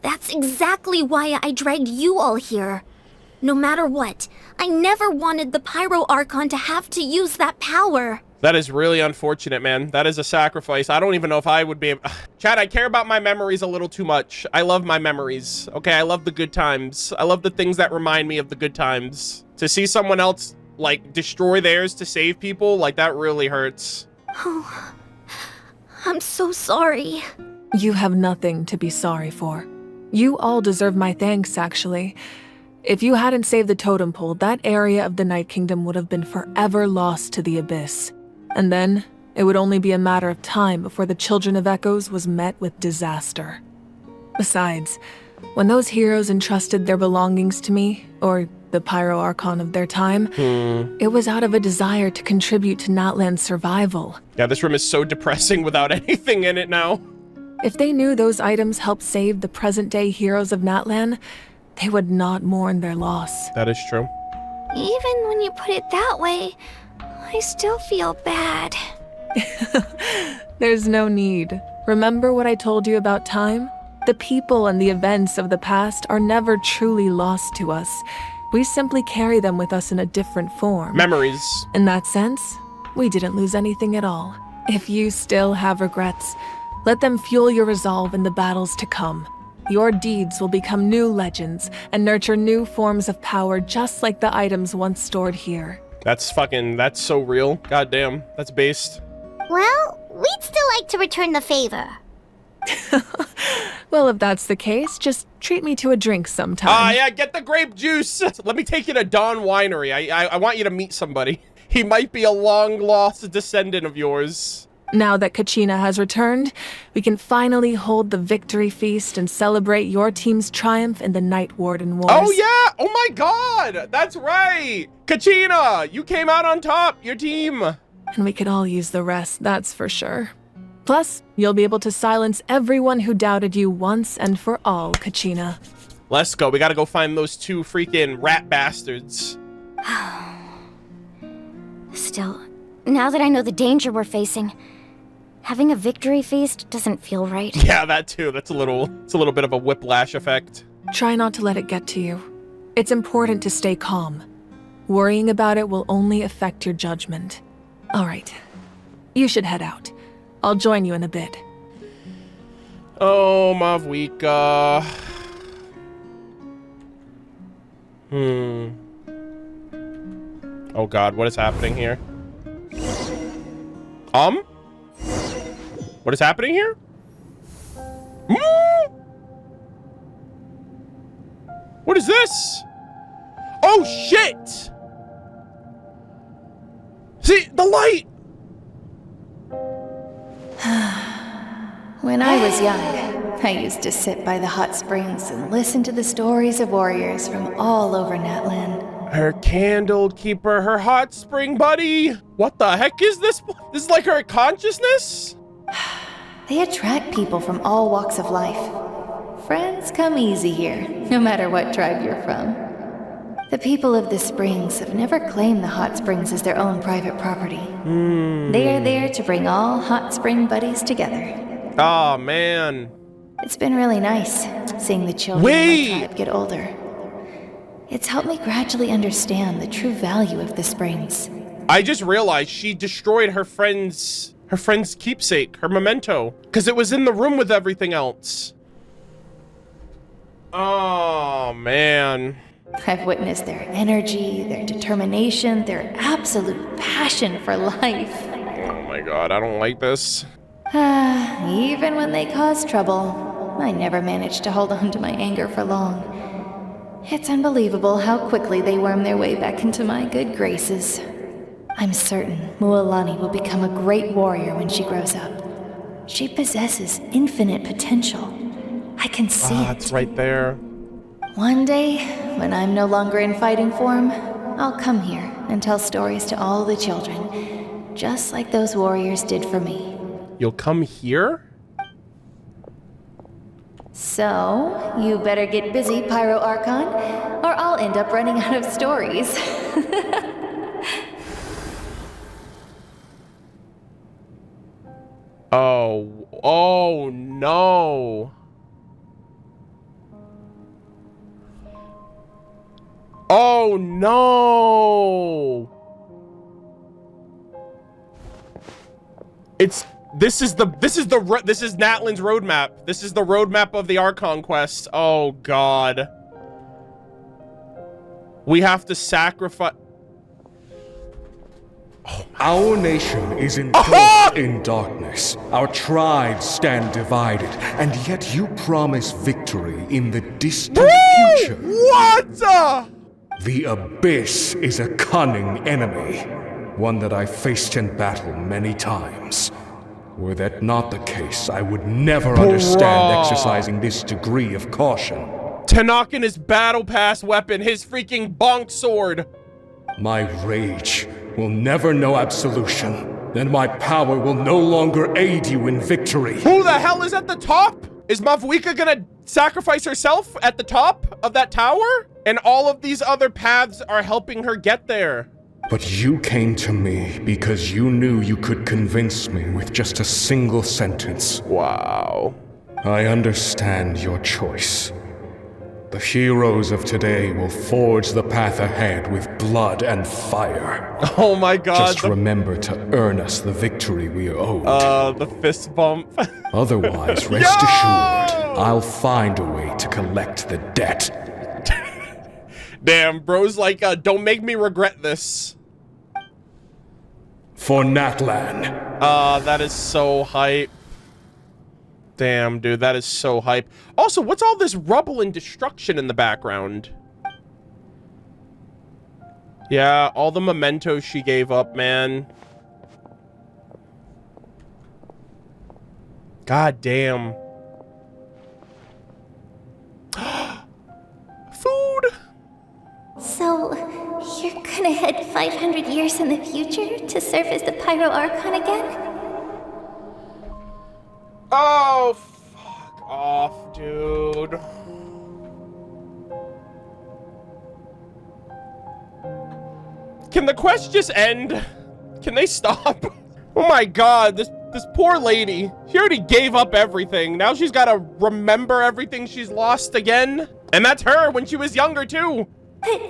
That's exactly why I dragged you all here. No matter what, I never wanted the Pyro Archon to have to use that power. That is really unfortunate, man. That is a sacrifice. I don't even know if I would be able... Chad, I care about my memories a little too much. I love my memories. Okay, I love the good times. I love the things that remind me of the good times. To see someone else, like, destroy theirs to save people, like, that really hurts. Oh, I'm so sorry. You have nothing to be sorry for. You all deserve my thanks, actually. If you hadn't saved the totem pole, that area of the Night Kingdom would have been forever lost to the Abyss. And then, it would only be a matter of time before the Children of Echoes was met with disaster. Besides, when those heroes entrusted their belongings to me, or the Pyro Archon of their time, it was out of a desire to contribute to Natlan's survival. Yeah, this room is so depressing without anything in it now. If they knew those items helped save the present-day heroes of Natlan, they would not mourn their loss. That is true. Even when you put it that way, I still feel bad. There's no need. Remember what I told you about time? The people and the events of the past are never truly lost to us. We simply carry them with us in a different form. Memories. In that sense, we didn't lose anything at all. If you still have regrets, let them fuel your resolve in the battles to come. Your deeds will become new legends and nurture new forms of power just like the items once stored here. That's so real. God damn, that's based. Well, we'd still like to return the favor. Well, if that's the case, just treat me to a drink sometime. Yeah, get the grape juice. Let me take you to Dawn Winery. I want you to meet somebody. He might be a long-lost descendant of yours. Now that Kachina has returned, we can finally hold the victory feast and celebrate your team's triumph in the Night Warden Wars. Oh yeah! Oh my god! That's right! Kachina! You came out on top, your team! And we could all use the rest, that's for sure. Plus, you'll be able to silence everyone who doubted you once and for all, Kachina. Let's go. We gotta go find those two freaking rat bastards. Still, now that I know the danger we're facing, having a victory feast doesn't feel right. Yeah, that too. It's a little bit of a whiplash effect. Try not to let it get to you. It's important to stay calm. Worrying about it will only affect your judgment. All right. You should head out. I'll join you in a bit. Oh, Mavuika. Oh god, what is happening here? What is happening here? What is this? Oh shit! See, the light! When I was young, I used to sit by the hot springs and listen to the stories of warriors from all over Natlan. Her candle keeper, her hot spring buddy. What the heck is this? This is like her consciousness? They attract people from all walks of life. Friends come easy here, no matter what tribe you're from. The people of the springs have never claimed the hot springs as their own private property. They are there to bring all hot spring buddies together. Oh, man. It's been really nice seeing the children of my tribe get older. It's helped me gradually understand the true value of the springs. I just realized she destroyed her friend's keepsake, her memento, because it was in the room with everything else. Oh, man. I've witnessed their energy, their determination, their absolute passion for life. Oh my god, I don't like this. Even when they cause trouble, I never managed to hold on to my anger for long. It's unbelievable how quickly they worm their way back into my good graces. I'm certain Mualani will become a great warrior when she grows up. She possesses infinite potential. I can see it. It's right there. One day, when I'm no longer in fighting form, I'll come here and tell stories to all the children, just like those warriors did for me. You'll come here? So, you better get busy, Pyro Archon, or I'll end up running out of stories. Oh no. Oh no. This is Natlan's roadmap. This is the roadmap of the Archon quest. Oh god. We have to sacrifice. Our nation is engulfed in darkness. Our tribes stand divided, and yet you promise victory in the distant future. What? The Abyss is a cunning enemy, one that I faced in battle many times. Were that not the case, I would never understand exercising this degree of caution. Tanakh and his battle pass weapon, his freaking bonk sword. My rage will never know absolution, and my power will no longer aid you in victory. Who the hell is at the top? Is Mavuika gonna sacrifice herself at the top of that tower? And all of these other paths are helping her get there. But you came to me because you knew you could convince me with just a single sentence. Wow. I understand your choice. The heroes of today will forge the path ahead with blood and fire. Oh my god. Just remember to earn us the victory we are owed. The fist bump. Otherwise, rest assured, I'll find a way to collect the debt. Damn, bro's like, don't make me regret this. For Natlan. That is so hype. Damn, dude, that is so hype. Also, what's all this rubble and destruction in the background? Yeah, all the mementos she gave up, man. God damn. Food. So, you're gonna head 500 years in the future to serve as the Pyro Archon again? Oh, fuck off, dude. Can the quest just end? Can they stop? Oh my god, this poor lady. She already gave up everything. Now she's gotta remember everything she's lost again. And that's her when she was younger too. But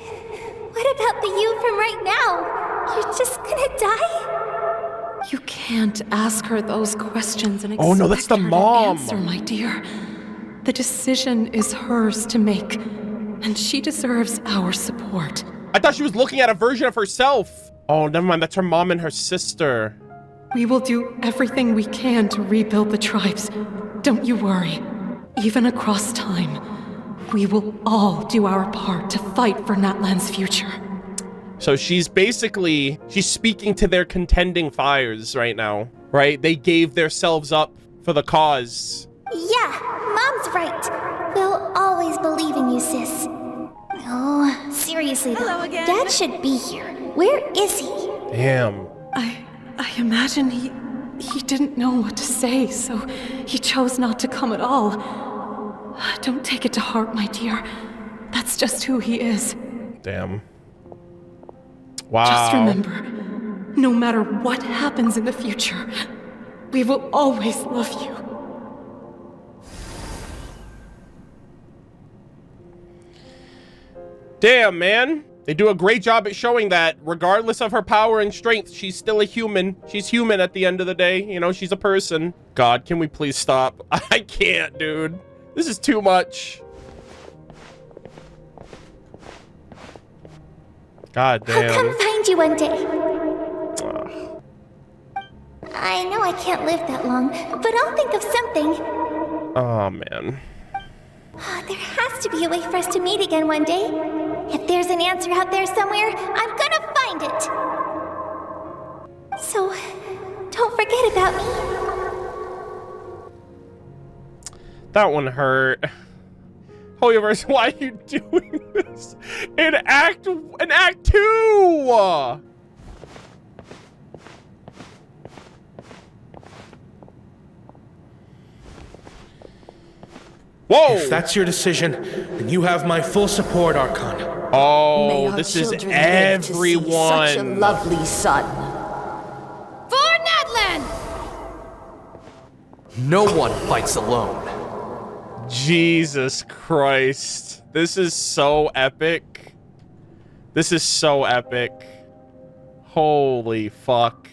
what about the you from right now? You're just gonna die? You can't ask her those questions and expect Oh no, that's the her mom. to answer, my dear. The decision is hers to make, and she deserves our support. I thought she was looking at a version of herself. Oh, never mind. That's her mom and her sister. We will do everything we can to rebuild the tribes. Don't you worry. Even across time, we will all do our part to fight for Natlan's future. So she's speaking to their contending fires right now, right? They gave themselves up for the cause. Yeah, Mom's right. We'll always believe in you, sis. Oh, seriously. Seriously though, Dad should be here. Where is he? Damn. I imagine he didn't know what to say, so he chose not to come at all. Don't take it to heart, my dear. That's just who he is. Damn. Wow. Just remember, no matter what happens in the future, we will always love you. Damn, man. They do a great job at showing that regardless of her power and strength, she's still a human. She's human at the end of the day. You know, she's a person. God, can we please stop? I can't, dude. This is too much. God damn. I'll come find you one day. I know I can't live that long, but I'll think of something. Oh, man. There has to be a way for us to meet again one day. If there's an answer out there somewhere, I'm gonna find it. So, don't forget about me. That one hurt. Holyverse, why are you doing this in Act 2? Whoa! If that's your decision, then you have my full support, Archon. Oh, this is everyone. Such a lovely son. For Natlan! No one fights alone. Jesus Christ. This is so epic. This is so epic. Holy fuck.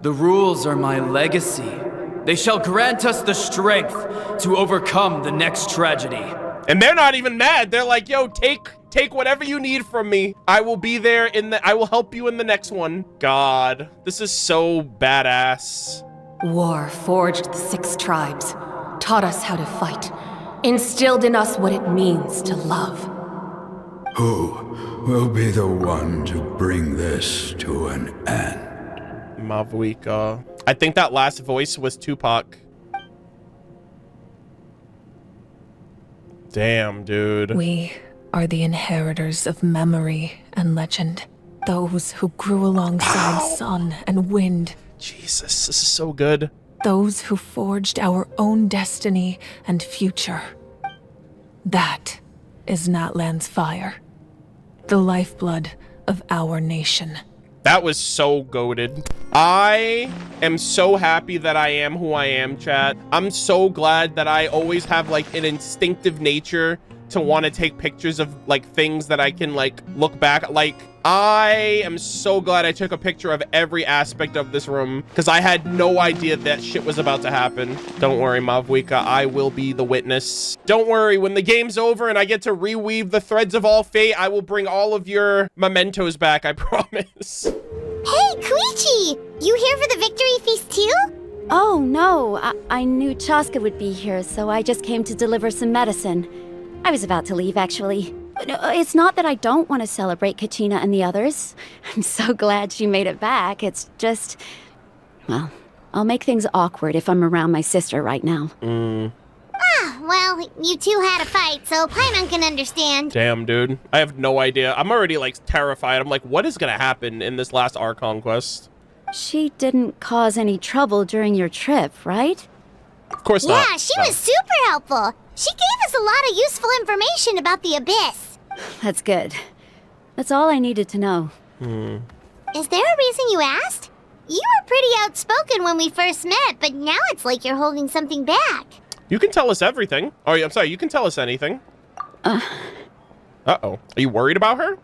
The rules are my legacy. They shall grant us the strength to overcome the next tragedy. And they're not even mad. They're like, yo, take whatever you need from me. I will be there I will help you in the next one. God, this is so badass. War forged the 6 tribes, taught us how to fight, instilled in us what it means to love. Who will be the one to bring this to an end? Mavuika. I think that last voice was Tupac. Damn, dude. We are the inheritors of memory and legend. Those who grew alongside sun and wind. Jesus, this is so good. Those who forged our own destiny and future. That is Natlan's fire. The lifeblood of our nation. That was so goated. I am so happy that I am who I am, chat. I'm so glad that I always have like an instinctive nature to want to take pictures of like things that I can like look back. Like, I am so glad I took a picture of every aspect of this room because I had no idea that shit was about to happen. Don't worry, Mavuika, I will be the witness. Don't worry, when the game's over and I get to reweave the threads of all fate, I will bring all of your mementos back, I promise. Hey, Koichi! You here for the victory feast too? Oh, no. I knew Chaska would be here, so I just came to deliver some medicine. I was about to leave, actually. It's not that I don't want to celebrate Kachina and the others. I'm so glad she made it back. It's just... well, I'll make things awkward if I'm around my sister right now. Ah, well, you two had a fight, so Paimon can understand. Damn, dude. I have no idea. I'm already, like, terrified. I'm like, what is gonna happen in this last Archon quest? She didn't cause any trouble during your trip, right? Of course not. Yeah, she was super helpful. She gave us a lot of useful information about the Abyss. That's good. That's all I needed to know. Is there a reason you asked? You were pretty outspoken when we first met, but now it's like you're holding something back. You can tell us everything. Oh, I'm sorry, you can tell us anything. Uh-oh. Are you worried about her?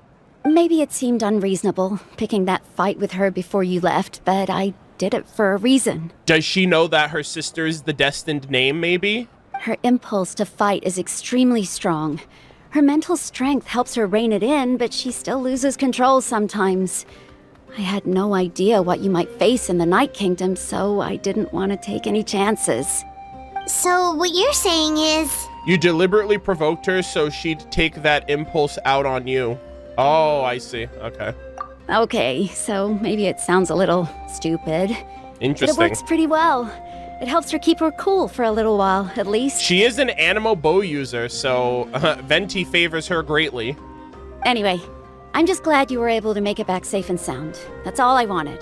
Maybe it seemed unreasonable, picking that fight with her before you left, but I did it for a reason. Does she know that her sister's the destined name, maybe? Her impulse to fight is extremely strong. Her mental strength helps her rein it in, but she still loses control sometimes. I had no idea what you might face in the Night Kingdom, so I didn't want to take any chances. So what you're saying is... You deliberately provoked her so she'd take that impulse out on you. Oh, I see. Okay. Okay, so maybe it sounds a little stupid. Interesting. But it works pretty well. It helps her keep her cool for a little while, at least. She is an Animo bow user, so Venti favors her greatly. Anyway, I'm just glad you were able to make it back safe and sound. That's all I wanted.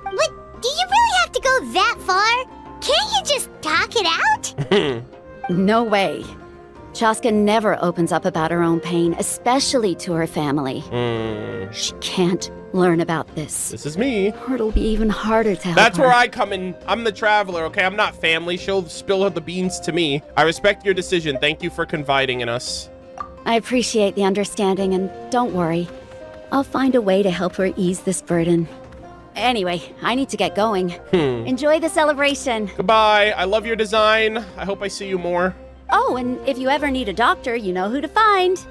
But do you really have to go that far? Can't you just talk it out? No way. Chaska never opens up about her own pain, especially to her family. She can't learn about this. This is me. Or it'll be even harder to help That's her. where I come in. I'm the traveler, okay? I'm not family. She'll spill the beans to me. I respect your decision. Thank you for confiding in us. I appreciate the understanding, and don't worry. I'll find a way to help her ease this burden. Anyway, I need to get going. Enjoy the celebration. Goodbye. I love your design. I hope I see you more. Oh, and if you ever need a doctor, you know who to find.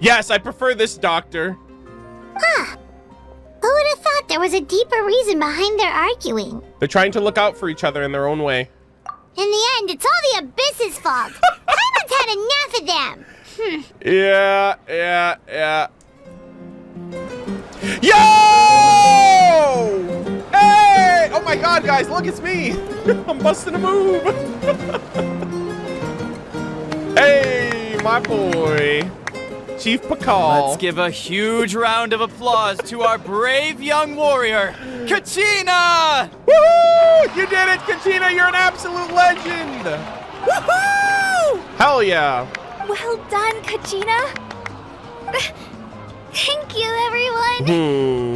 Yes, I prefer this doctor. Huh. Who would have thought there was a deeper reason behind their arguing? They're trying to look out for each other in their own way. In the end, it's all the Abyss's fault. Paimon's had enough of them. Yeah. Yo! Hey! Oh my god, guys, look, it's me. I'm busting a move. Hey, my boy. Chief Pakal. Let's give a huge round of applause to our brave young warrior, Kachina! Woohoo! You did it, Kachina. You're an absolute legend. Woohoo! Hell yeah. Well done, Kachina. Thank you, everyone.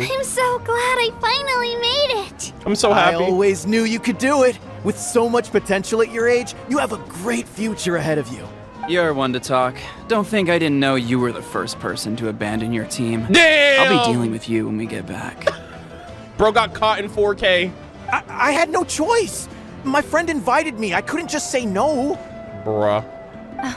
I'm so glad I finally made it. I'm so happy. I always knew you could do it. With so much potential at your age, you have a great future ahead of you. You're one to talk. Don't think I didn't know you were the first person to abandon your team. Damn! I'll be dealing with you when we get back. Bro got caught in 4K. I had no choice. My friend invited me. I couldn't just say no. Bruh.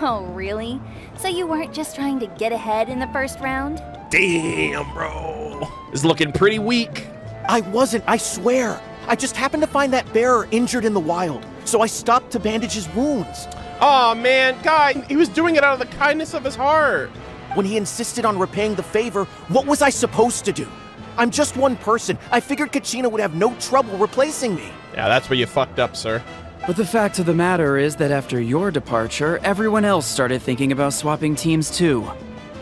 Oh, really? So you weren't just trying to get ahead in the first round? Damn, bro. It's looking pretty weak. I wasn't, I swear. I just happened to find that bearer injured in the wild, so I stopped to bandage his wounds. Oh man, guy, he was doing it out of the kindness of his heart. When he insisted on repaying the favor, what was I supposed to do? I'm just one person. I figured Kachina would have no trouble replacing me. Yeah, that's where you fucked up, sir. But the fact of the matter is that after your departure, everyone else started thinking about swapping teams too.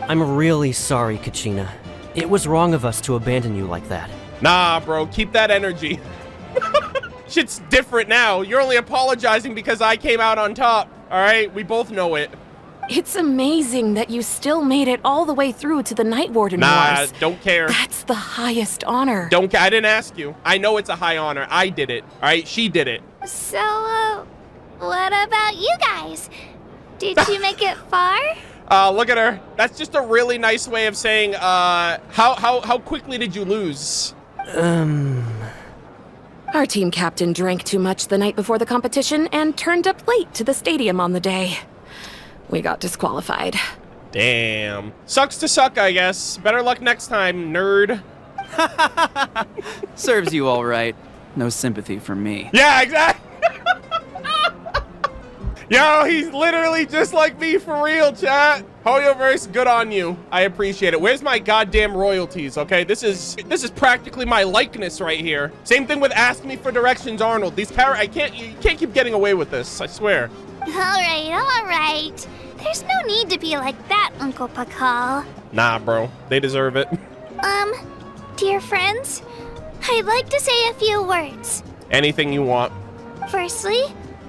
I'm really sorry, Kachina. It was wrong of us to abandon you like that. Nah, bro, keep that energy. Shit's different now. You're only apologizing because I came out on top. All right, we both know it. It's amazing that you still made it all the way through to the Night Warden Wars. Don't care. That's the highest honor. Don't care. I didn't ask you. I know it's a high honor. I did it. All right, she did it. So, what about you guys? Did you make it far? Look at her. That's just a really nice way of saying, how quickly did you lose? Our team captain drank too much the night before the competition and turned up late to the stadium on the day. We got disqualified. Damn. Sucks to suck, I guess. Better luck next time, nerd. Serves you all right. No sympathy from me. Yeah, exactly. Yo, he's literally just like me for real, chat. Hoyoverse, good on you. I appreciate it. Where's my goddamn royalties, okay? This is practically my likeness right here. Same thing with Ask Me for Directions, Arnold. These you can't keep getting away with this, I swear. All right. There's no need to be like that, Uncle Pakal. Nah, bro. They deserve it. Dear friends, I'd like to say a few words. Anything you want. Firstly,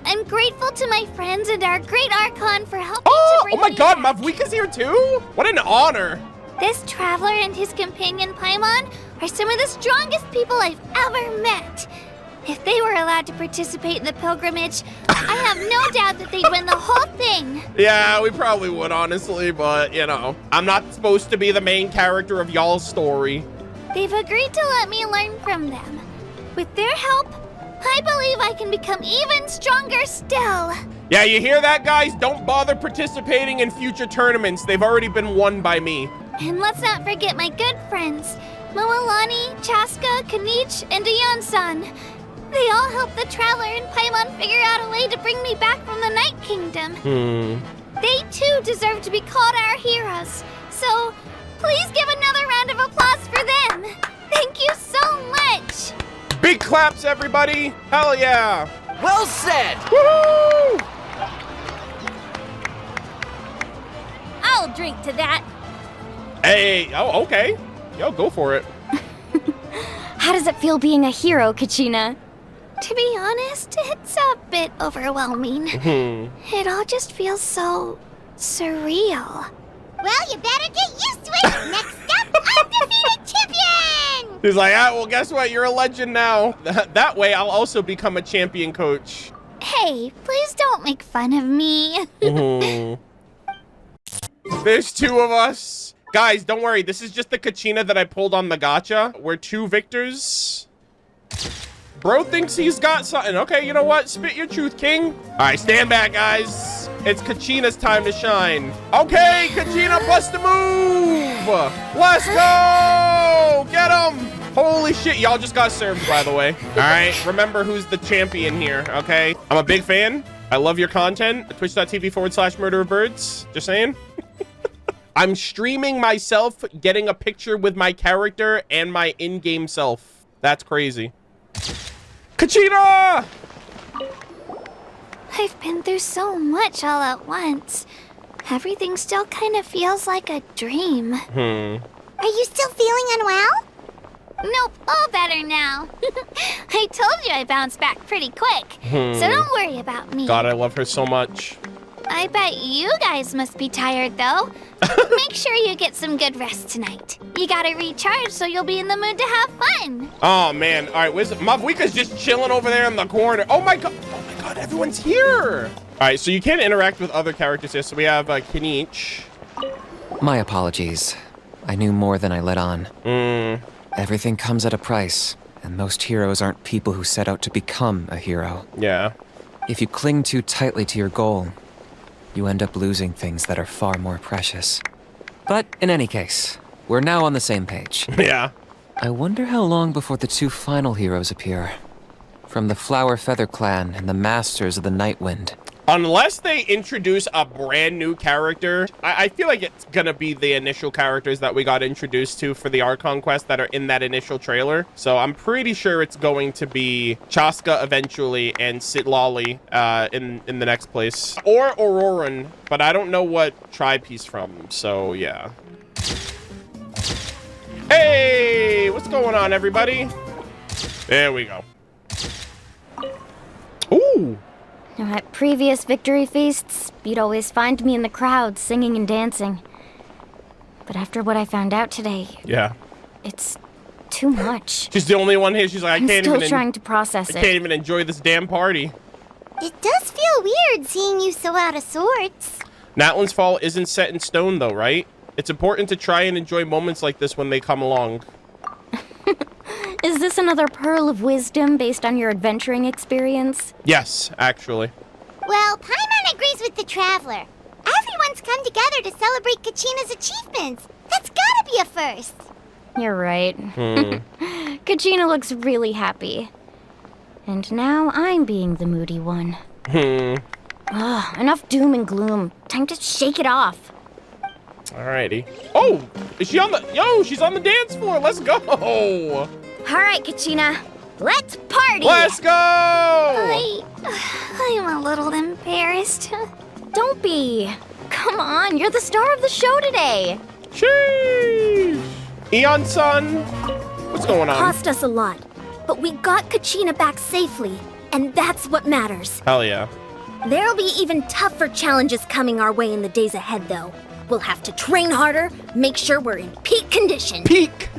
I'm grateful to my friends and our great Archon for helping to bring Oh my me god, back. Mavuika's here too? What an honor. This traveler and his companion Paimon are some of the strongest people I've ever met. If they were allowed to participate in the pilgrimage, I have no doubt that they'd win the whole thing. Yeah, we probably would, honestly, but, you know, I'm not supposed to be the main character of y'all's story. They've agreed to let me learn from them. With their help, I believe I can become even stronger still. Yeah, you hear that, guys? Don't bother participating in future tournaments. They've already been won by me. And let's not forget my good friends, Moalani, Chaska, Kanich, and Dion-san. They all helped the Traveler and Paimon figure out a way to bring me back from the Night Kingdom. They too deserve to be called our heroes. So, please give another round of applause for them. Thank you so much. Big claps, everybody. Hell yeah. Well said. Woohoo! I'll drink to that. Hey, oh, okay. Yo, go for it. How does it feel being a hero, Kachina? To be honest, it's a bit overwhelming. It all just feels so surreal. Well, you better get used to it. Next up, undefeated champion! He's like, ah, well, guess what? You're a legend now. That way, I'll also become a champion coach. Hey, please don't make fun of me. There's 2 of us. Guys, don't worry. This is just the Kachina that I pulled on the gacha. We're 2 victors. Bro thinks he's got something. Okay, you know what? Spit your truth, king. All right, stand back, guys. It's Kachina's time to shine. Okay, Kachina, bust the move. Let's go. Get him. Holy shit, y'all just got served, by the way. All right, remember who's the champion here, okay? I'm a big fan. I love your content. Twitch.tv/MurderofBirds. Just saying. I'm streaming myself getting a picture with my character and my in-game self. That's crazy. Kachina! I've been through so much all at once. Everything still kind of feels like a dream. Are you still feeling unwell? Nope, all better now. I told you I bounced back pretty quick, so don't worry about me. God, I love her so much. I bet you guys must be tired, though. Make sure you get some good rest tonight. You gotta recharge so you'll be in the mood to have fun. Oh, man. All right, where's Mavuika's just chilling over there in the corner. Oh, my God. Oh, my God, everyone's here. All right, so you can't interact with other characters here. So we have Kinich. My apologies. I knew more than I let on. Everything comes at a price, and most heroes aren't people who set out to become a hero. Yeah. If you cling too tightly to your goal, you end up losing things that are far more precious. But in any case, we're now on the same page. Yeah. I wonder how long before the 2 final heroes appear. From the Flower Feather Clan and the Masters of the Nightwind. Unless they introduce a brand new character, I feel like it's gonna be the initial characters that we got introduced to for the Archon quest that are in that initial trailer. So I'm pretty sure it's going to be Chaska eventually and Sitlali in the next place. Or Auroran, but I don't know what tribe he's from, so yeah. Hey, what's going on, everybody? There we go. Ooh. At previous victory feasts, you'd always find me in the crowd singing and dancing. But after what I found out today, yeah, it's too much. She's the only one here. She's like, I'm still trying to process it. I can't even enjoy this damn party. It does feel weird seeing you so out of sorts. Natlan's fall isn't set in stone, though, right? It's important to try and enjoy moments like this when they come along. Is this another pearl of wisdom based on your adventuring experience? Yes, actually. Well, Paimon agrees with the Traveler. Everyone's come together to celebrate Kachina's achievements. That's gotta be a first. You're right. Kachina looks really happy. And now I'm being the moody one. Ugh, enough doom and gloom. Time to shake it off. Alrighty. Oh, is she on the... Yo, she's on the dance floor. Let's go. All right, Kachina. Let's party. Let's go. I'm a little embarrassed. Don't be. Come on, you're the star of the show today. Sheesh. Eon-san, what's going on? Cost us a lot, but we got Kachina back safely, and that's what matters. Hell yeah. There'll be even tougher challenges coming our way in the days ahead, though. We'll have to train harder, make sure we're in peak condition. Peak!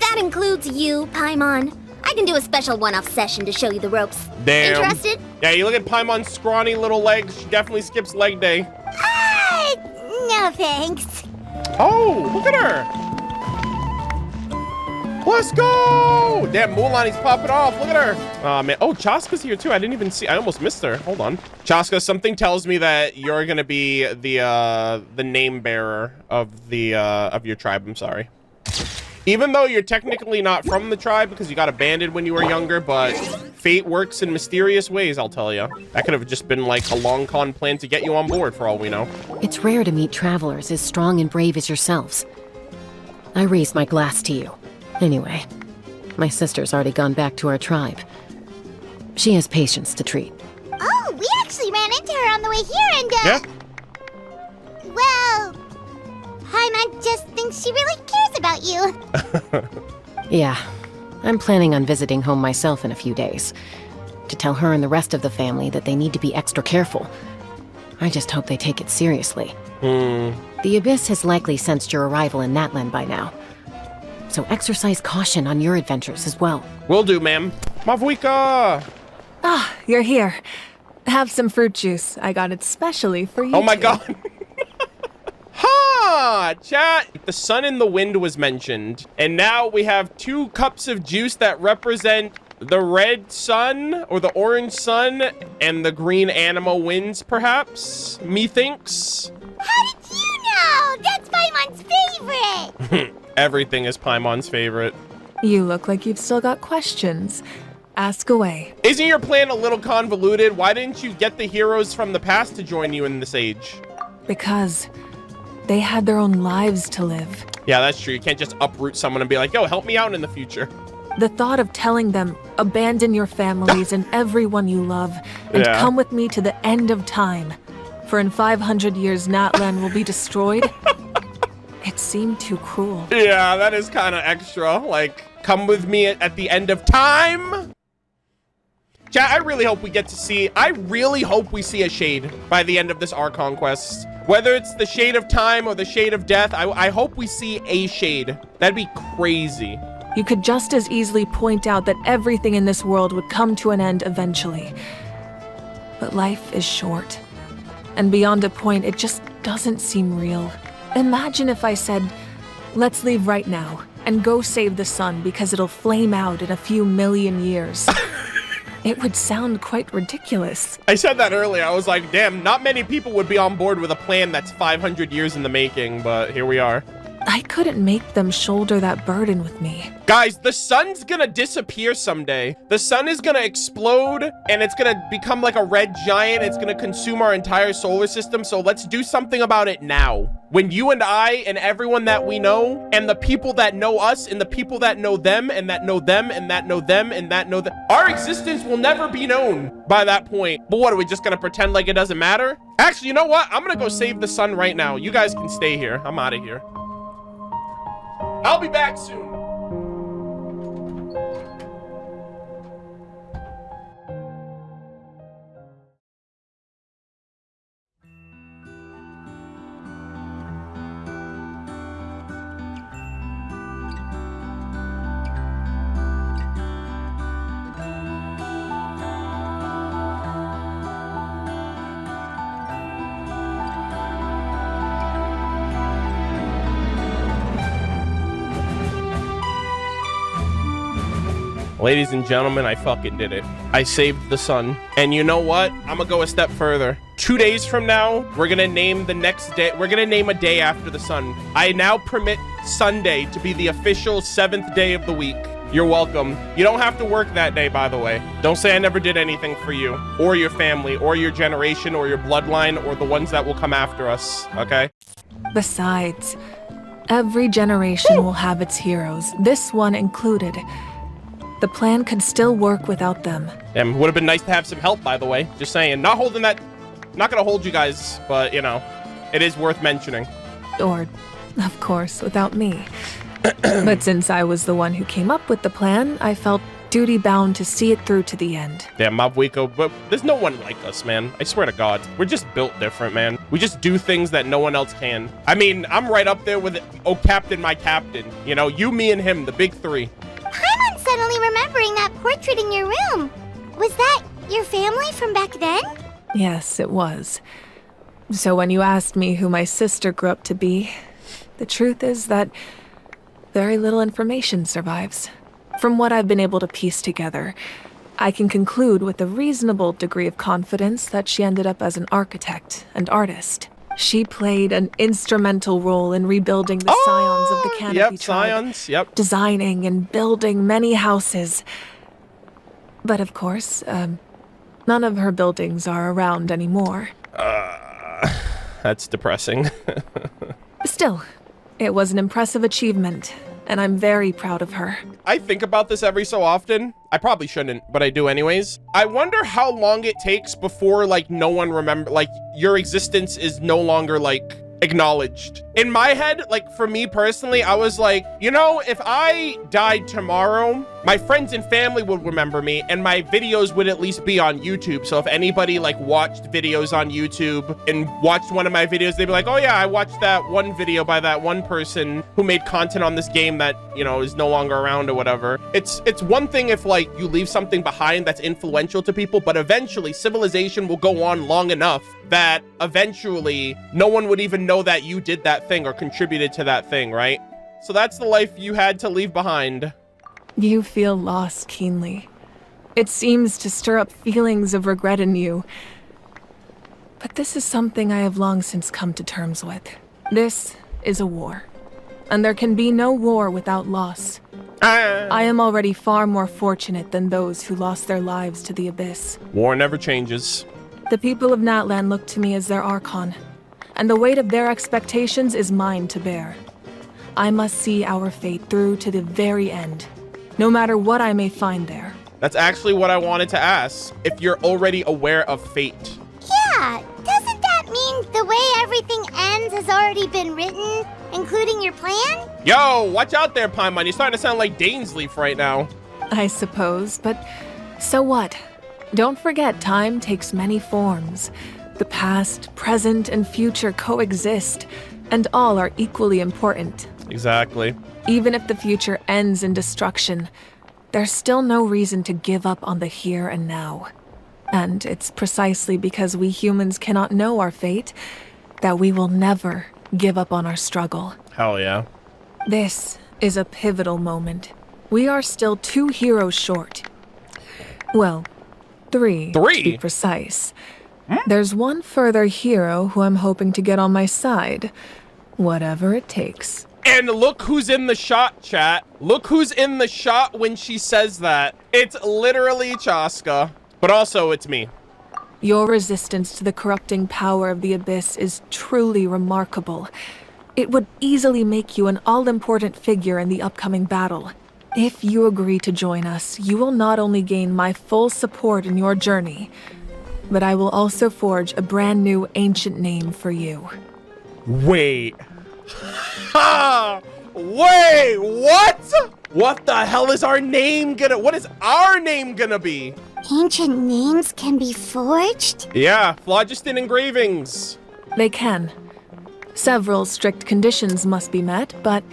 That includes you, Paimon. I can do a special one-off session to show you the ropes. Damn. Interested? Yeah, you look at Paimon's scrawny little legs. She definitely skips leg day. No thanks. Oh, look at her. Let's go! Damn, Mulani's popping off. Look at her. Oh, man. Oh, Chaska's here, too. I didn't even see. I almost missed her. Hold on. Chaska, something tells me that you're going to be the name bearer of the of your tribe. I'm sorry. Even though you're technically not from the tribe because you got abandoned when you were younger, but fate works in mysterious ways, I'll tell you. That could have just been like a long con plan to get you on board for all we know. It's rare to meet travelers as strong and brave as yourselves. I raise my glass to you. Anyway, my sister's already gone back to our tribe. She has patients to treat. Oh, we actually ran into her on the way here and, Yeah? Well, Paimon just thinks she really cares about you. Yeah, I'm planning on visiting home myself in a few days. To tell her and the rest of the family that they need to be extra careful. I just hope they take it seriously. The Abyss has likely sensed your arrival in Natlan by now. So exercise caution on your adventures as well. Will do, ma'am. Mavuika! Ah, you're here. Have some fruit juice. I got it specially for you. Oh my god. Ha! Chat! The sun and the wind was mentioned. And now we have 2 cups of juice that represent the red sun, or the orange sun, and the green animal winds, perhaps? Methinks? How did you know? That's Paimon's favorite! Everything is Paimon's favorite. You look like you've still got questions. Ask away. Isn't your plan a little convoluted? Why didn't you get the heroes from the past to join you in this age? Because they had their own lives to live. Yeah, that's true. You can't just uproot someone and be like, yo, help me out in the future. The thought of telling them, abandon your families and everyone you love, and come with me to the end of time, for in 500 years Natlan will be destroyed, it seemed too cruel. Yeah, that is kind of extra. Like, come with me at the end of time. Chat, I really hope we get to see, I really hope we see a shade by the end of this Archon quest. Whether it's the shade of time or the shade of death, I hope we see a shade. That'd be crazy. You could just as easily point out that everything in this world would come to an end eventually. But life is short. And beyond a point, it just doesn't seem real. Imagine if I said, let's leave right now and go save the sun because it'll flame out in a few million years. It would sound quite ridiculous. I said that earlier. I was like, damn, not many people would be on board with a plan that's 500 years in the making, but here we are. I couldn't make them shoulder that burden with me. Guys, the sun's gonna disappear someday. The sun is gonna explode and it's gonna become like a red giant. It's gonna consume our entire solar system. So let's do something about it now. When you and I and everyone that we know and the people that know us and the people that know them and that know them and that know them and that know them, our existence will never be known by that point. But what, are we just gonna pretend like it doesn't matter? Actually, you know what? I'm gonna go save the sun right now. You guys can stay here. I'm out of here. I'll be back soon. Ladies and gentlemen, I fucking did it. I saved the sun. And you know what? I'm gonna go a step further. 2 days from now, we're gonna name the next day. We're gonna name a day after the sun. I now permit Sunday to be the official 7th day of the week. You're welcome. You don't have to work that day, by the way. Don't say I never did anything for you, or your family, or your generation, or your bloodline, or the ones that will come after us, okay? Besides, every generation will have its heroes, this one included. The plan could still work without them. Would have been nice to have some help, by the way. Just saying. Not holding that... Not gonna hold you guys, but, you know, it is worth mentioning. Or, of course, without me. But since I was the one who came up with the plan, I felt duty-bound to see it through to the end. Yeah, Mavuika, but there's no one like us, man. I swear to God. We're just built different, man. We just do things that no one else can. I mean, I'm right up there with, oh, Captain, my Captain. You know, you, me, and him, the big three. I'm suddenly remembering that portrait in your room. Was that your family from back then? Yes, it was. So when you asked me who my sister grew up to be, the truth is that very little information survives. From what I've been able to piece together, I can conclude with a reasonable degree of confidence that she ended up as an architect and artist. She played an instrumental role in rebuilding the scions of the Canopy tribe. Scions, yep. Designing and building many houses. But of course, none of her buildings are around anymore. That's depressing. Still, it was an impressive achievement, and I'm very proud of her. I think about this every so often. I probably shouldn't, but I do anyways. I wonder how long it takes before, like, no one remember, like, your existence is no longer, like, acknowledged. In my head, like for me personally, I was like, you know, if I died tomorrow, my friends and family would remember me and my videos would at least be on YouTube. So if anybody like watched videos on YouTube and watched one of my videos, they'd be like, oh yeah, I watched that one video by that one person who made content on this game that, you know, is no longer around or whatever. It's one thing if like you leave something behind that's influential to people, but eventually civilization will go on long enough that eventually no one would even know that you did that thing or contributed to that thing, right? So that's the life you had to leave behind. You feel loss keenly. It seems to stir up feelings of regret in you. But this is something I have long since come to terms with. This is a war. And there can be no war without loss. I am already far more fortunate than those who lost their lives to the Abyss. War never changes. The people of Natlan look to me as their Archon, and the weight of their expectations is mine to bear. I must see our fate through to the very end, no matter what I may find there. That's actually what I wanted to ask, if you're already aware of fate. Yeah, doesn't that mean the way everything ends has already been written, including your plan? Yo, watch out there, Paimon. You're starting to sound like Dainsleif right now. I suppose, but so what? Don't forget, time takes many forms. The past, present, and future coexist, and all are equally important. Exactly. Even if the future ends in destruction, there's still no reason to give up on the here and now. And it's precisely because we humans cannot know our fate that we will never give up on our struggle. Hell yeah. This is a pivotal moment. We are still 2 heroes short. Well, 3 to be precise. There's one further hero who I'm hoping to get on my side. Whatever it takes. And look who's in the shot, chat. Look who's in the shot when she says that. It's literally Chaska. But also, it's me. Your resistance to the corrupting power of the Abyss is truly remarkable. It would easily make you an all-important figure in the upcoming battle. If you agree to join us, you will not only gain my full support in your journey, but I will also forge a brand new ancient name for you. Wait. Ha! Wait, what? What the hell is our name gonna... What is our name gonna be? Ancient names can be forged? Yeah, phlogiston engravings. They can. Several strict conditions must be met, but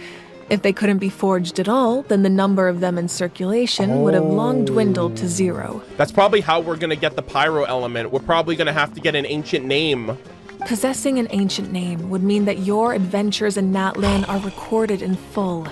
if they couldn't be forged at all, then the number of them in circulation would have long dwindled to 0. That's probably how we're gonna get the pyro element. We're probably gonna have to get an ancient name. Possessing an ancient name would mean that your adventures in Natlan are recorded in full.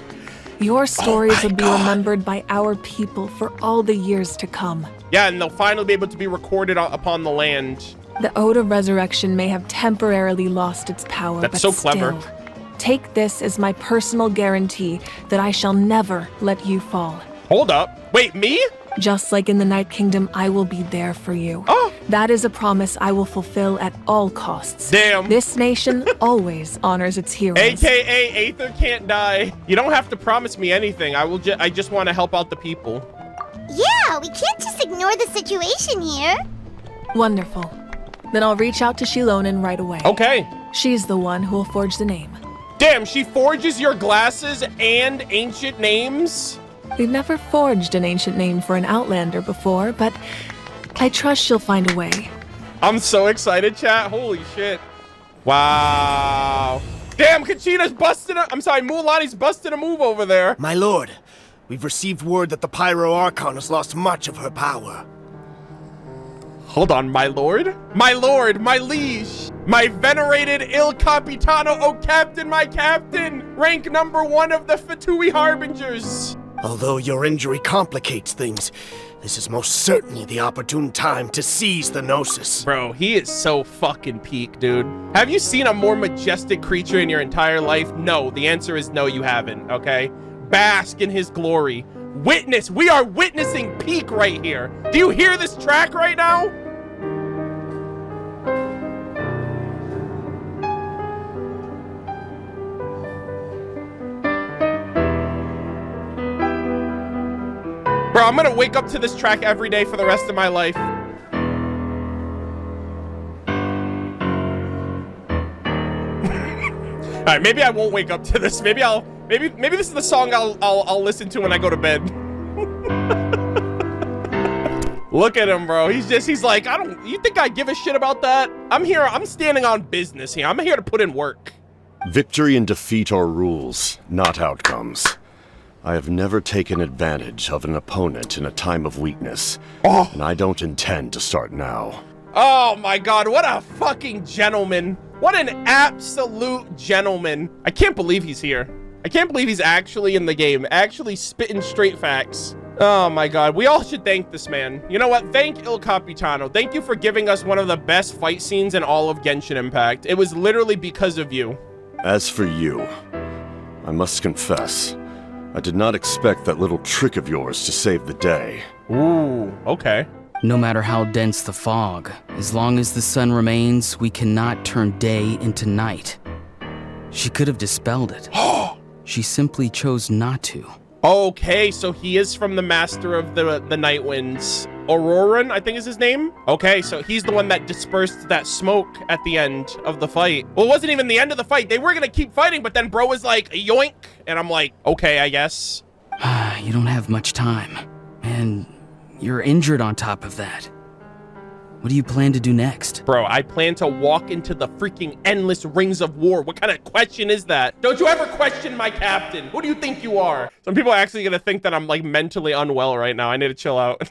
Your stories would be remembered by our people for all the years to come. Yeah, and they'll finally be able to be recorded upon the land. The Ode of Resurrection may have temporarily lost its power, That's but so clever. still, take this as my personal guarantee that I shall never let you fall. Hold up. Wait, me? Just like in the Night Kingdom, I will be there for you. Oh. That is a promise I will fulfill at all costs. Damn. This nation always honors its heroes. AKA Aether can't die. You don't have to promise me anything. I just want to help out the people. Yeah, we can't just ignore the situation here. Wonderful. Then I'll reach out to Shilonen right away. Okay. She's the one who will forge the name. Damn, she forges your glasses and ancient names? We've never forged an ancient name for an Outlander before, but I trust she'll find a way. I'm so excited, chat. Holy shit. Wow. Damn, Kachina's busting a... I'm sorry, Mualani's busting a move over there. My lord, we've received word that the Pyro Archon has lost much of her power. Hold on, my lord? My lord, my liege, my venerated Il Capitano, oh captain, my captain, rank #1 of the Fatui Harbingers. Although your injury complicates things, this is most certainly the opportune time to seize the Gnosis. Bro, he is so fucking peak, dude. Have you seen a more majestic creature in your entire life? No, the answer is no, you haven't, okay? Bask in his glory. Witness, we are witnessing peak right here. Do you hear this track right now? Bro, I'm gonna wake up to this track every day for the rest of my life. All right, maybe I won't wake up to this. Maybe this is the song I'll listen to when I go to bed. Look at him, bro. He's like, you think I give a shit about that? I'm standing on business here. I'm here to put in work. Victory and defeat are rules, not outcomes. I have never taken advantage of an opponent in a time of weakness, and I don't intend to start now. Oh my god, what a fucking gentleman. What an absolute gentleman. I can't believe he's here. I can't believe he's actually in the game, actually spitting straight facts. Oh my god, we all should thank this man. You know what? Thank Il Capitano. Thank you for giving us one of the best fight scenes in all of Genshin Impact. It was literally because of you. As for you, I must confess, I did not expect that little trick of yours to save the day. Ooh, okay. No matter how dense the fog, as long as the sun remains, we cannot turn day into night. She could have dispelled it. She simply chose not to. Okay, so he is from the Master of the Night Winds. Auroran, I think is his name. Okay, so he's the one that dispersed that smoke at the end of the fight. Well, it wasn't even the end of the fight. They were gonna keep fighting, but then bro was like, yoink. And I'm like, okay, I guess. You don't have much time. And you're injured on top of that. What do you plan to do next? Bro, I plan to walk into the freaking endless rings of war. What kind of question is that? Don't you ever question my captain. Who do you think you are? Some people are actually gonna think that I'm like mentally unwell right now. I need to chill out.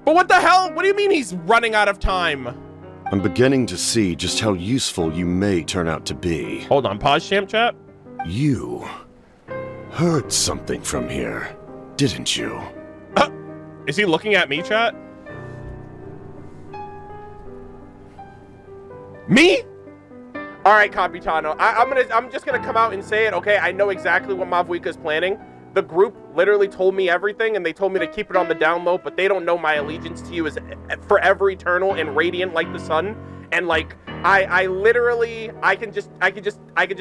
But what the hell? What do you mean he's running out of time? I'm beginning to see just how useful you may turn out to be. Hold on, pause, champ chat. You heard something from here, didn't you? Is he looking at me, chat? Me? All right, Capitano. I'm just gonna come out and say it. Okay, I know exactly what Mavuika is planning. The group literally told me everything, and they told me to keep it on the down low. But they don't know my allegiance to you is forever eternal and radiant like the sun. And like I literally can just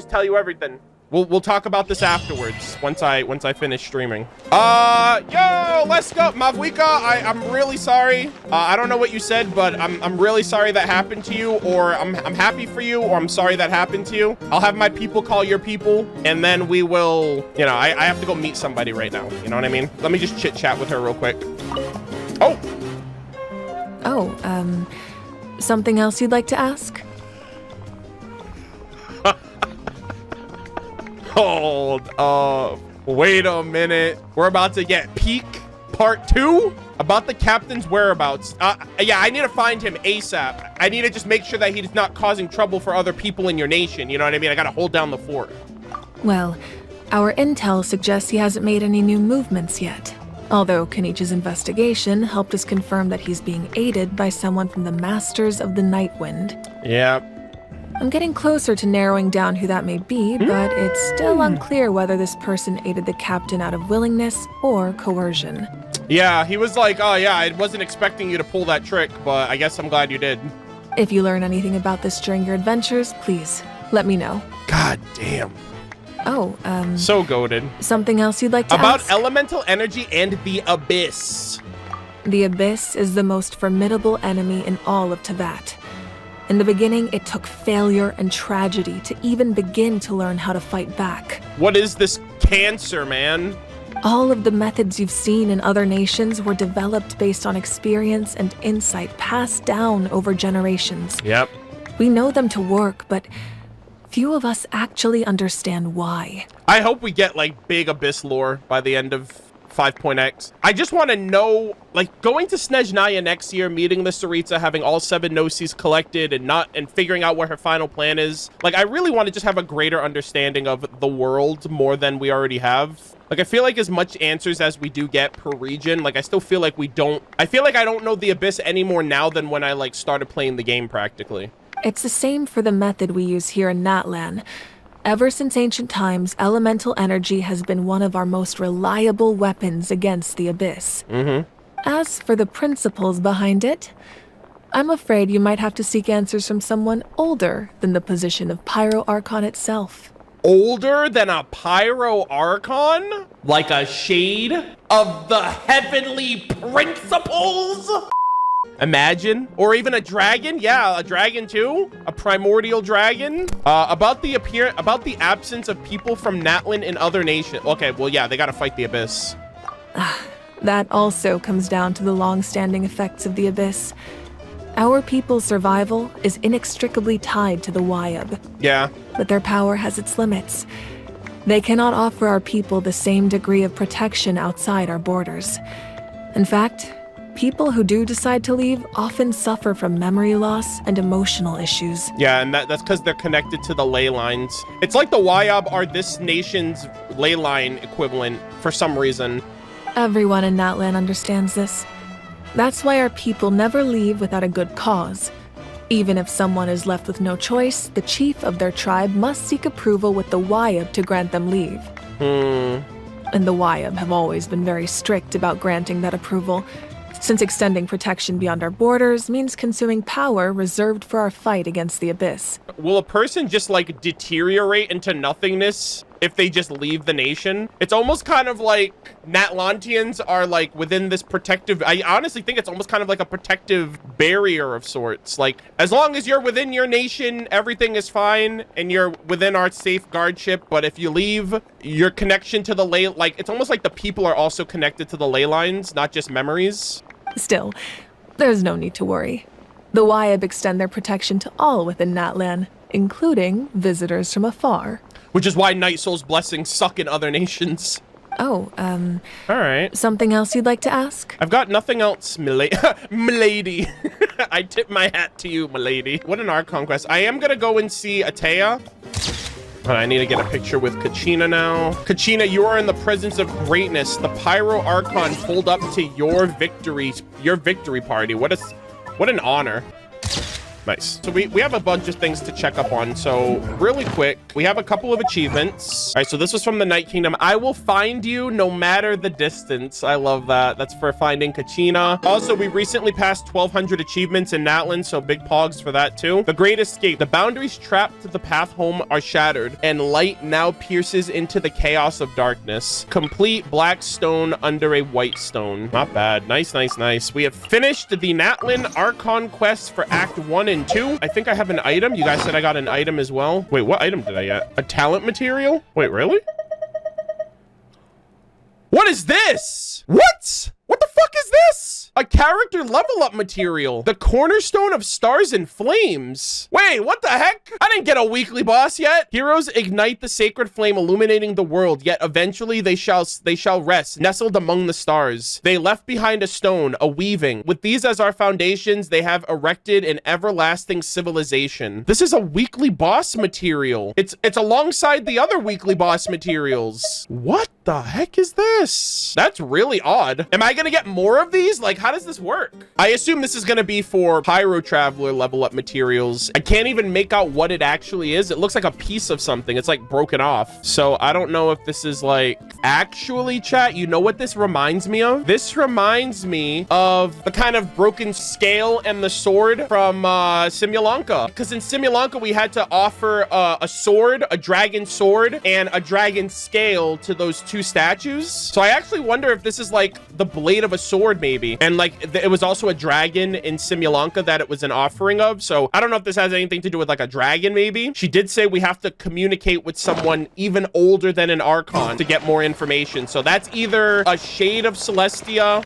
tell you everything. We'll talk about this afterwards once I finish streaming. Yo, let's go, Mavuika. I'm really sorry. I don't know what you said, but I'm really sorry that happened to you, or I'm happy for you, or I'm sorry that happened to you. I'll have my people call your people, and then we will. You know, I have to go meet somebody right now. You know what I mean? Let me just chit chat with her real quick. Oh. Oh, something else you'd like to ask? Hold up. Wait a minute. We're about to get peak part 2 about the captain's whereabouts. Yeah, I need to find him ASAP. I need to just make sure that he's not causing trouble for other people in your nation. You know what I mean? I gotta hold down the fort. Well, our intel suggests he hasn't made any new movements yet. Although Kenichi's investigation helped us confirm that he's being aided by someone from the Masters of the Night Wind. Yeah. I'm getting closer to narrowing down who that may be, but it's still unclear whether this person aided the captain out of willingness or coercion. Yeah, he was like, oh yeah, I wasn't expecting you to pull that trick, but I guess I'm glad you did. If you learn anything about this during your adventures, please let me know. God damn. Oh, so goated. Something else you'd like to about ask? Elemental energy and the Abyss. The Abyss is the most formidable enemy in all of Teyvat. In the beginning, it took failure and tragedy to even begin to learn how to fight back. What is this cancer, man? All of the methods you've seen in other nations were developed based on experience and insight passed down over generations. Yep. We know them to work, but few of us actually understand why. I hope we get like big Abyss lore by the end of 5.x. I just want to know, like, going to Snezhnaya next year, meeting the Tsaritsa, having all 7 Gnosis collected and figuring out what her final plan is. Like, I really want to just have a greater understanding of the world more than we already have. Like, I feel like as much answers as we do get per region, like, I still feel like I feel like I don't know the Abyss any more now than when I, like, started playing the game practically. It's the same for the method we use here in Natlan. Ever since ancient times, elemental energy has been one of our most reliable weapons against the Abyss. As for the principles behind it, I'm afraid you might have to seek answers from someone older than the position of Pyro Archon itself. Older than a Pyro Archon? Like a shade of the heavenly principles? Imagine. Or even a dragon. Yeah, a dragon too. A primordial dragon. About the absence of people from Natlan in other nations. Okay, well, yeah, they gotta fight the Abyss. That also comes down to the long-standing effects of the Abyss. Our people's survival is inextricably tied to the Wayob. Yeah. But their power has its limits. They cannot offer our people the same degree of protection outside our borders. In fact, people who do decide to leave often suffer from memory loss and emotional issues. Yeah, and that's because they're connected to the ley lines. It's like the Wayob are this nation's ley line equivalent for some reason. Everyone in Natlan understands this. That's why our people never leave without a good cause. Even if someone is left with no choice, the chief of their tribe must seek approval with the Wayob to grant them leave. And the Wayob have always been very strict about granting that approval, since extending protection beyond our borders means consuming power reserved for our fight against the Abyss. Will a person just like deteriorate into nothingness if they just leave the nation? It's almost kind of like Natlantians are like within this protective, I honestly think it's almost kind of like a protective barrier of sorts. Like, as long as you're within your nation, everything is fine and you're within our safeguardship. But if you leave, your connection to the ley, like, it's almost like the people are also connected to the ley lines, not just memories. Still, there's no need to worry. The Wayob extend their protection to all within Natlan, including visitors from afar. Which is why Night Soul's blessings suck in other nations. Oh, all right. Something else you'd like to ask? I've got nothing else, milady. I tip my hat to you, milady. What an Archon quest. I am gonna go and see Atea. But I need to get a picture with Kachina now. Kachina, you are in the presence of greatness. The Pyro Archon pulled up to your victory party. What an honor. Nice. So we have a bunch of things to check up on. So really quick, we have a couple of achievements. All right, so this was from the Night Kingdom. I will find you no matter the distance. I love that. That's for finding Kachina. Also, we recently passed 1,200 achievements in Natlan, so big pogs for that too. The Great Escape. The boundaries trapped to the path home are shattered, and light now pierces into the chaos of darkness. Complete black stone under a white stone. Not bad. Nice, nice, nice. We have finished the Natlan Archon quest for Act 1 and 2. I think I have an item. You guys said I got an item as well. Wait, what item did I get? A talent material? Wait, really? What is this? What? What the fuck is this? A character level up material. The cornerstone of stars and flames. Wait, what the heck? I didn't get a weekly boss yet. Heroes ignite the sacred flame illuminating the world, yet eventually they shall rest, nestled among the stars. They left behind a stone, a weaving. With these as our foundations, they have erected an everlasting civilization. This is a weekly boss material. It's alongside the other weekly boss materials. What the heck is this? That's really odd. Am I gonna get more of these? Like, how does this work? I assume this is gonna be for Pyro Traveler level up materials. I can't even make out what it actually is. It looks like a piece of something. It's like broken off. So I don't know if this is like actually, chat. You know what this reminds me of? This reminds me of the kind of broken scale and the sword from Simulanka. Because in Simulanka, we had to offer a sword, a dragon sword, and a dragon scale to those two statues. So I actually wonder if this is like the blade of a sword maybe, and like it was also a dragon in Simulanka that it was an offering of. So I don't know if this has anything to do with like a dragon maybe. She did say we have to communicate with someone even older than an Archon to get more information. So that's either a shade of Celestia,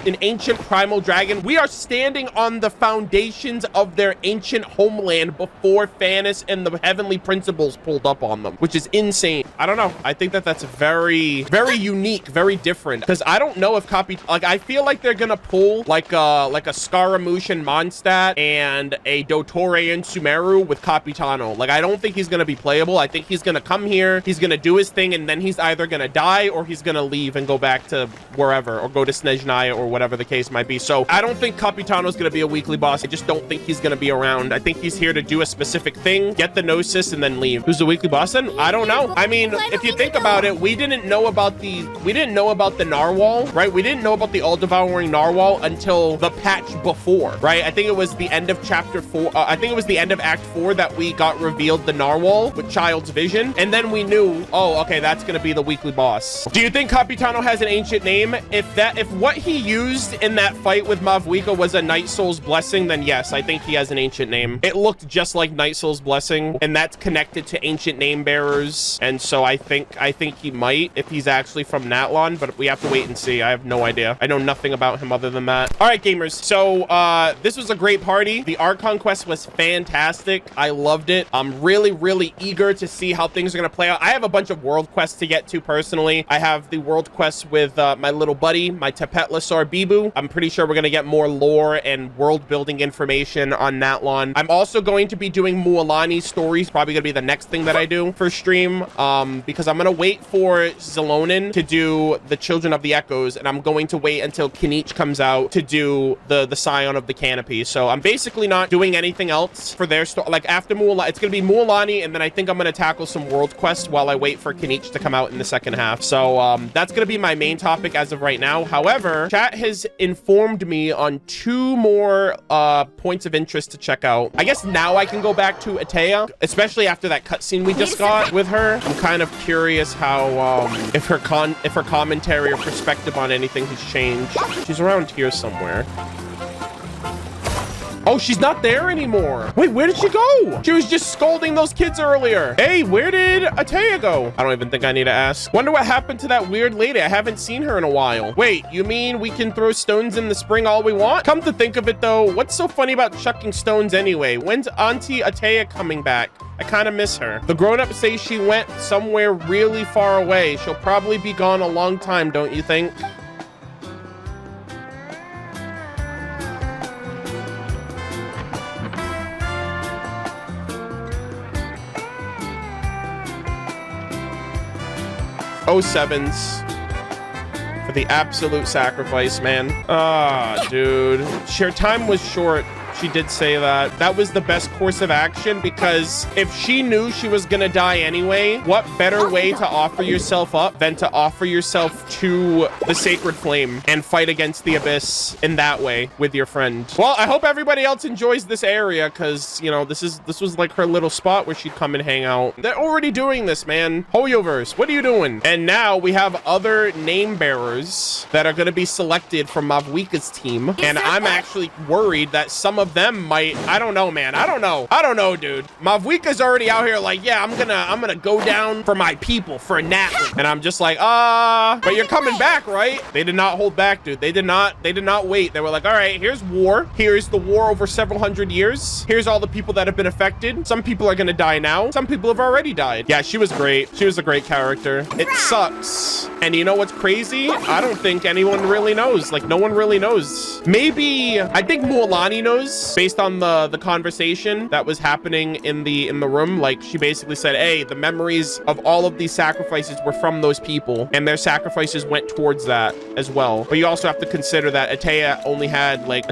an ancient primal dragon. We are standing on the foundations of their ancient homeland before Fanis and the heavenly principles pulled up on them, which is insane. I don't know. I think that that's very, very unique, very different. Because I don't know if I feel like they're gonna pull like a Scaramouche and Mondstadt and a Dottore and Sumeru with Capitano. Like, I don't think he's gonna be playable. I think he's gonna come here, he's gonna do his thing, and then he's either gonna die or he's gonna leave and go back to wherever, or go to Snezhnaya or whatever the case might be. So I don't think Capitano's gonna be a weekly boss. I just don't think he's gonna be around. I think he's here to do a specific thing, get the Gnosis, and then leave. Who's the weekly boss then? I don't know. I mean, if you think about it, we didn't didn't know about the narwhal, right? We didn't know about the all-devouring narwhal until the patch before, right? I think it was the end of chapter 4. I think it was the end of Act 4 that we got revealed the narwhal with Child's Vision, and then we knew, oh, okay, that's gonna be the weekly boss. Do you think Capitano has an ancient name? If what he used in that fight with Mavuika was a Night Soul's Blessing, then yes, I think he has an ancient name. It looked just like Night Soul's Blessing, and that's connected to ancient name bearers, and so I think he might if he's actually from Natlan, but we have to wait and see. I have no idea. I know nothing about him other than that. All right, gamers. So this was a great party. The Archon quest was fantastic. I loved it. I'm really, really eager to see how things are gonna play out. I have a bunch of world quests to get to personally. I have the world quest with my little buddy, my Tepetlasaur Bibu. I'm pretty sure we're gonna get more lore and world building information on Natlan. I'm also going to be doing Mualani's stories. Probably gonna be the next thing that I do for stream, because I'm gonna wait for Zelonin to do the Children of the Echoes, and I'm going to wait until Kinich comes out to do the Scion of the Canopy. So I'm basically not doing anything else for their story. Like after Mualani, it's gonna be Mualani, and then I think I'm gonna tackle some world quests while I wait for Kinich to come out in the second half. So that's gonna be my main topic as of right now. However, chat has informed me on 2 more points of interest to check out. I guess now I can go back to Atea, especially after that cutscene we just got with her. I'm kind of curious how if her commentary or perspective on anything has changed. She's around here somewhere. Oh, she's not there anymore. Wait, where did she go? She was just scolding those kids earlier. Hey, where did Atea go? I don't even think I need to ask. Wonder what happened to that weird lady. I haven't seen her in a while. Wait, you mean we can throw stones in the spring all we want? Come to think of it though, what's so funny about chucking stones anyway? When's Auntie Atea coming back? I kind of miss her. The grown-ups say she went somewhere really far away. She'll probably be gone a long time, don't you think? Oh, sevens for the absolute sacrifice, man. Ah, dude. Her time was short. She did say that. That was the best course of action, because if she knew she was gonna die anyway, what better way to offer yourself up than to offer yourself to the Sacred Flame and fight against the Abyss in that way with your friend. Well, I hope everybody else enjoys this area, because, you know, this was like her little spot where she'd come and hang out. They're already doing this, man. Hoyoverse, what are you doing? And now we have other name bearers that are gonna be selected from Mavuika's team, and I'm actually worried that some of them might, I don't know, man. I don't know, dude. Mavuika's already out here like, yeah, I'm gonna go down for my people, for Natlan. And I'm just like, but you're coming back, right? They did not hold back, dude. They did not wait. They were like, all right, here's war. Here's the war over several hundred years. Here's all the people that have been affected. Some people are gonna die now. Some people have already died. Yeah, she was great. She was a great character. It sucks. And you know what's crazy? I don't think anyone really knows. Like, no one really knows. Maybe, I think Mualani knows, based on the conversation that was happening in the room. Like, she basically said, hey, the memories of all of these sacrifices were from those people, and their sacrifices went towards that as well. But you also have to consider that Atea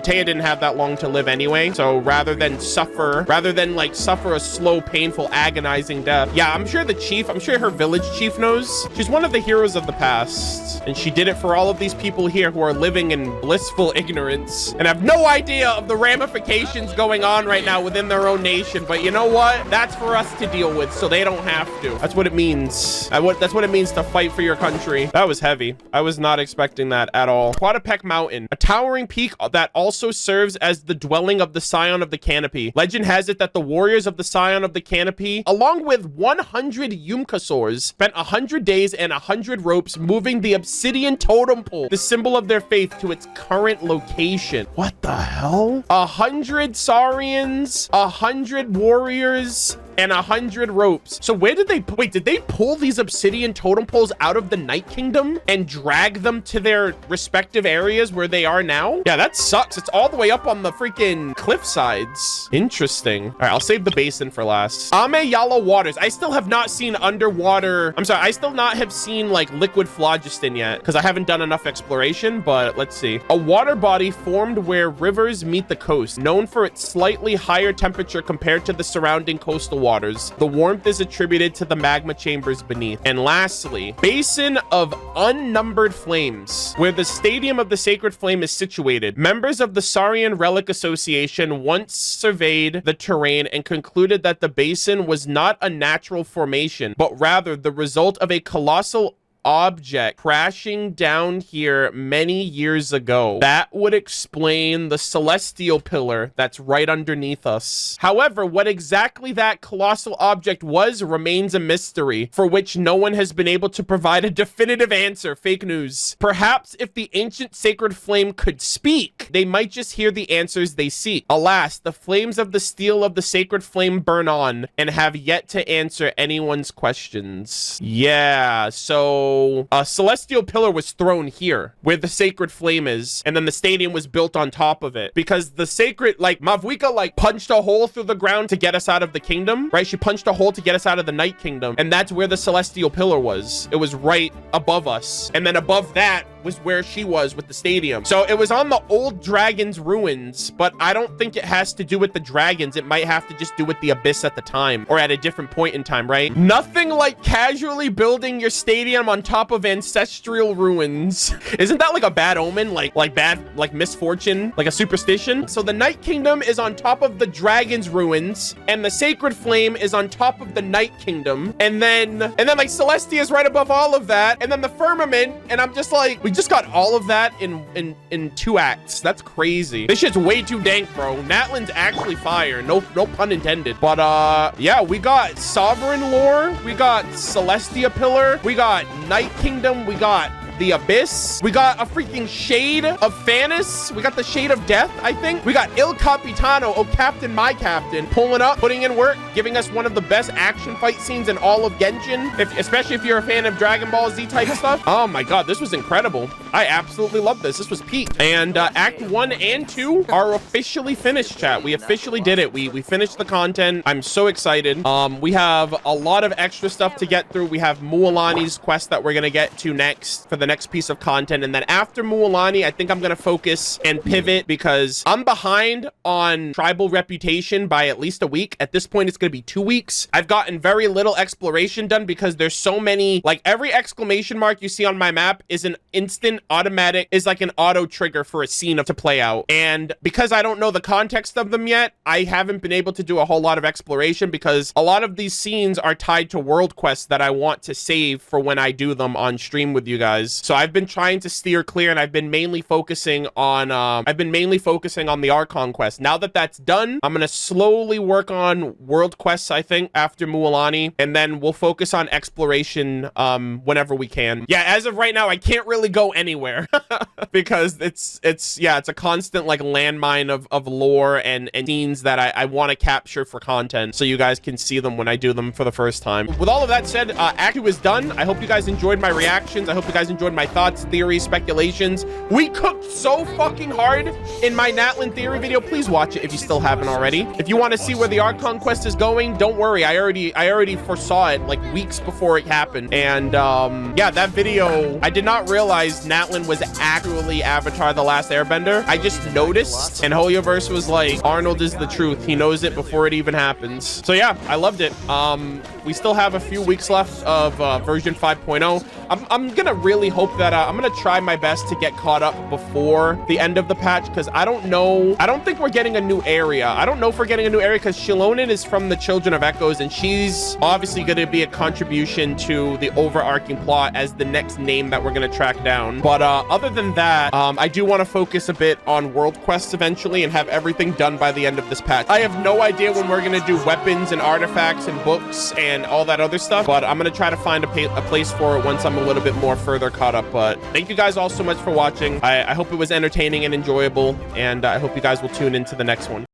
didn't have that long to live anyway. So rather than suffer a slow, painful, agonizing death, yeah, I'm sure her village chief knows. She's one of the heroes of the past, and she did it for all of these people here who are living in blissful ignorance and have no idea of the ramifications going on right now within their own nation. But you know what? That's for us to deal with, so they don't have to. That's what it means. That's what it means to fight for your country. That was heavy. I was not expecting that at all. Quadapec Mountain, a towering peak that also serves as the dwelling of the Scion of the Canopy. Legend has it that the warriors of the Scion of the Canopy, along with 100 Yumkasaurs, spent 100 days and 100 ropes moving the obsidian totem pole, the symbol of their faith, to its current location. What the hell? 100 Saurians, 100 warriors, and 100 ropes. So where did they pull these obsidian totem poles out of the Night Kingdom and drag them to their respective areas where they are now? Yeah, that sucks. It's all the way up on the freaking cliff sides. Interesting. All right, I'll save the basin for last. Ameyala waters. I still have not seen underwater. I'm sorry, I still not have seen like liquid phlogiston yet, because I haven't done enough exploration, but let's see. A water body formed where rivers meet the coast, known for its slightly higher temperature compared to the surrounding coastal waters. The warmth is attributed to the magma chambers beneath. And lastly, basin of unnumbered flames. Where the stadium of the sacred flame is situated, members of the Saurian Relic Association once surveyed the terrain and concluded that the basin was not a natural formation, but rather the result of a colossal object crashing down here many years ago. That would explain the celestial pillar that's right underneath us. However, what exactly that colossal object was remains a mystery, for which no one has been able to provide a definitive answer. Fake news. Perhaps if the ancient sacred flame could speak, they might just hear the answers they seek. Alas, the flames of the steel of the sacred flame burn on and have yet to answer anyone's questions. Yeah, so a celestial pillar was thrown here where the sacred flame is, and then the stadium was built on top of it because the sacred, like, Mavuika, like, punched a hole through the ground to get us out of the kingdom, right? She punched a hole to get us out of the night kingdom, and that's where the celestial pillar was. It was right above us, and then above that was where she was with the stadium. So it was on the old dragon's ruins, but I don't think it has to do with the dragons. It might have to just do with the abyss at the time, or at a different point in time, right? Nothing like casually building your stadium on top of ancestral ruins. Isn't that like a bad omen? Like bad, like misfortune, like a superstition? So the Night Kingdom is on top of the dragon's ruins, and the Sacred Flame is on top of the Night Kingdom, and then like Celestia is right above all of that, and then the firmament, and I'm just like, we just got all of that in 2 acts. That's crazy. This shit's way too dank, bro. Natlan's actually fire. No pun intended. But yeah, we got Sovereign lore, we got Celestia Pillar, we got Night Kingdom, we got the Abyss, we got a freaking Shade of Fanis, we got the Shade of Death, I think. We got Il Capitano, oh Captain, my Captain, pulling up, putting in work, giving us one of the best action fight scenes in all of Genshin, especially if you're a fan of Dragon Ball Z type stuff. Oh my god, this was incredible. I absolutely love this. This was peak. And Act 1 and 2 are officially finished, chat. We officially did it. We finished the content. I'm so excited. We have a lot of extra stuff to get through. We have Mualani's quest that we're gonna get to next for the next piece of content, and then after Mualani, I think I'm gonna focus and pivot because I'm behind on tribal reputation by at least a week. At this point, it's gonna be 2 weeks. I've gotten very little exploration done because there's so many, like every exclamation mark you see on my map is an instant automatic, is like an auto trigger for a scene to play out, and because I don't know the context of them yet, I haven't been able to do a whole lot of exploration because a lot of these scenes are tied to world quests that I want to save for when I do them on stream with you guys. So I've been trying to steer clear, and I've been mainly focusing on the Archon quest. Now that that's done, I'm gonna slowly work on world quests, I think, after Mualani, and then we'll focus on exploration whenever we can. Yeah, as of right now, I can't really go anywhere because it's a constant like landmine of lore and scenes that I want to capture for content so you guys can see them when I do them for the first time. With all of that said, Act 2 is done. I hope you guys enjoyed my reactions. I hope you guys enjoyed my thoughts, theories, speculations. We cooked so fucking hard in my Natlan theory video. Please watch it if you still haven't already. If you want to see where the Archon quest is going, don't worry. I already foresaw it like weeks before it happened. And yeah, that video, I did not realize Natlan was actually Avatar: The Last Airbender. I just noticed, and Hoyoverse was like, Arnold is the truth. He knows it before it even happens. So yeah, I loved it. We still have a few weeks left of version 5.0. I'm gonna really hope that I'm gonna try my best to get caught up before the end of the patch, because I don't think we're getting a new area. I don't know if we're getting a new area because Shilonen is from the Children of Echoes, and she's obviously gonna be a contribution to the overarching plot as the next name that we're gonna track down. But other than that, I do want to focus a bit on world quests eventually and have everything done by the end of this patch. I have no idea when we're gonna do weapons and artifacts and books and all that other stuff, but I'm gonna try to find a place for it once I'm a little bit more further caught up. But thank you guys all so much for watching. I hope it was entertaining and enjoyable, and I hope you guys will tune into the next one.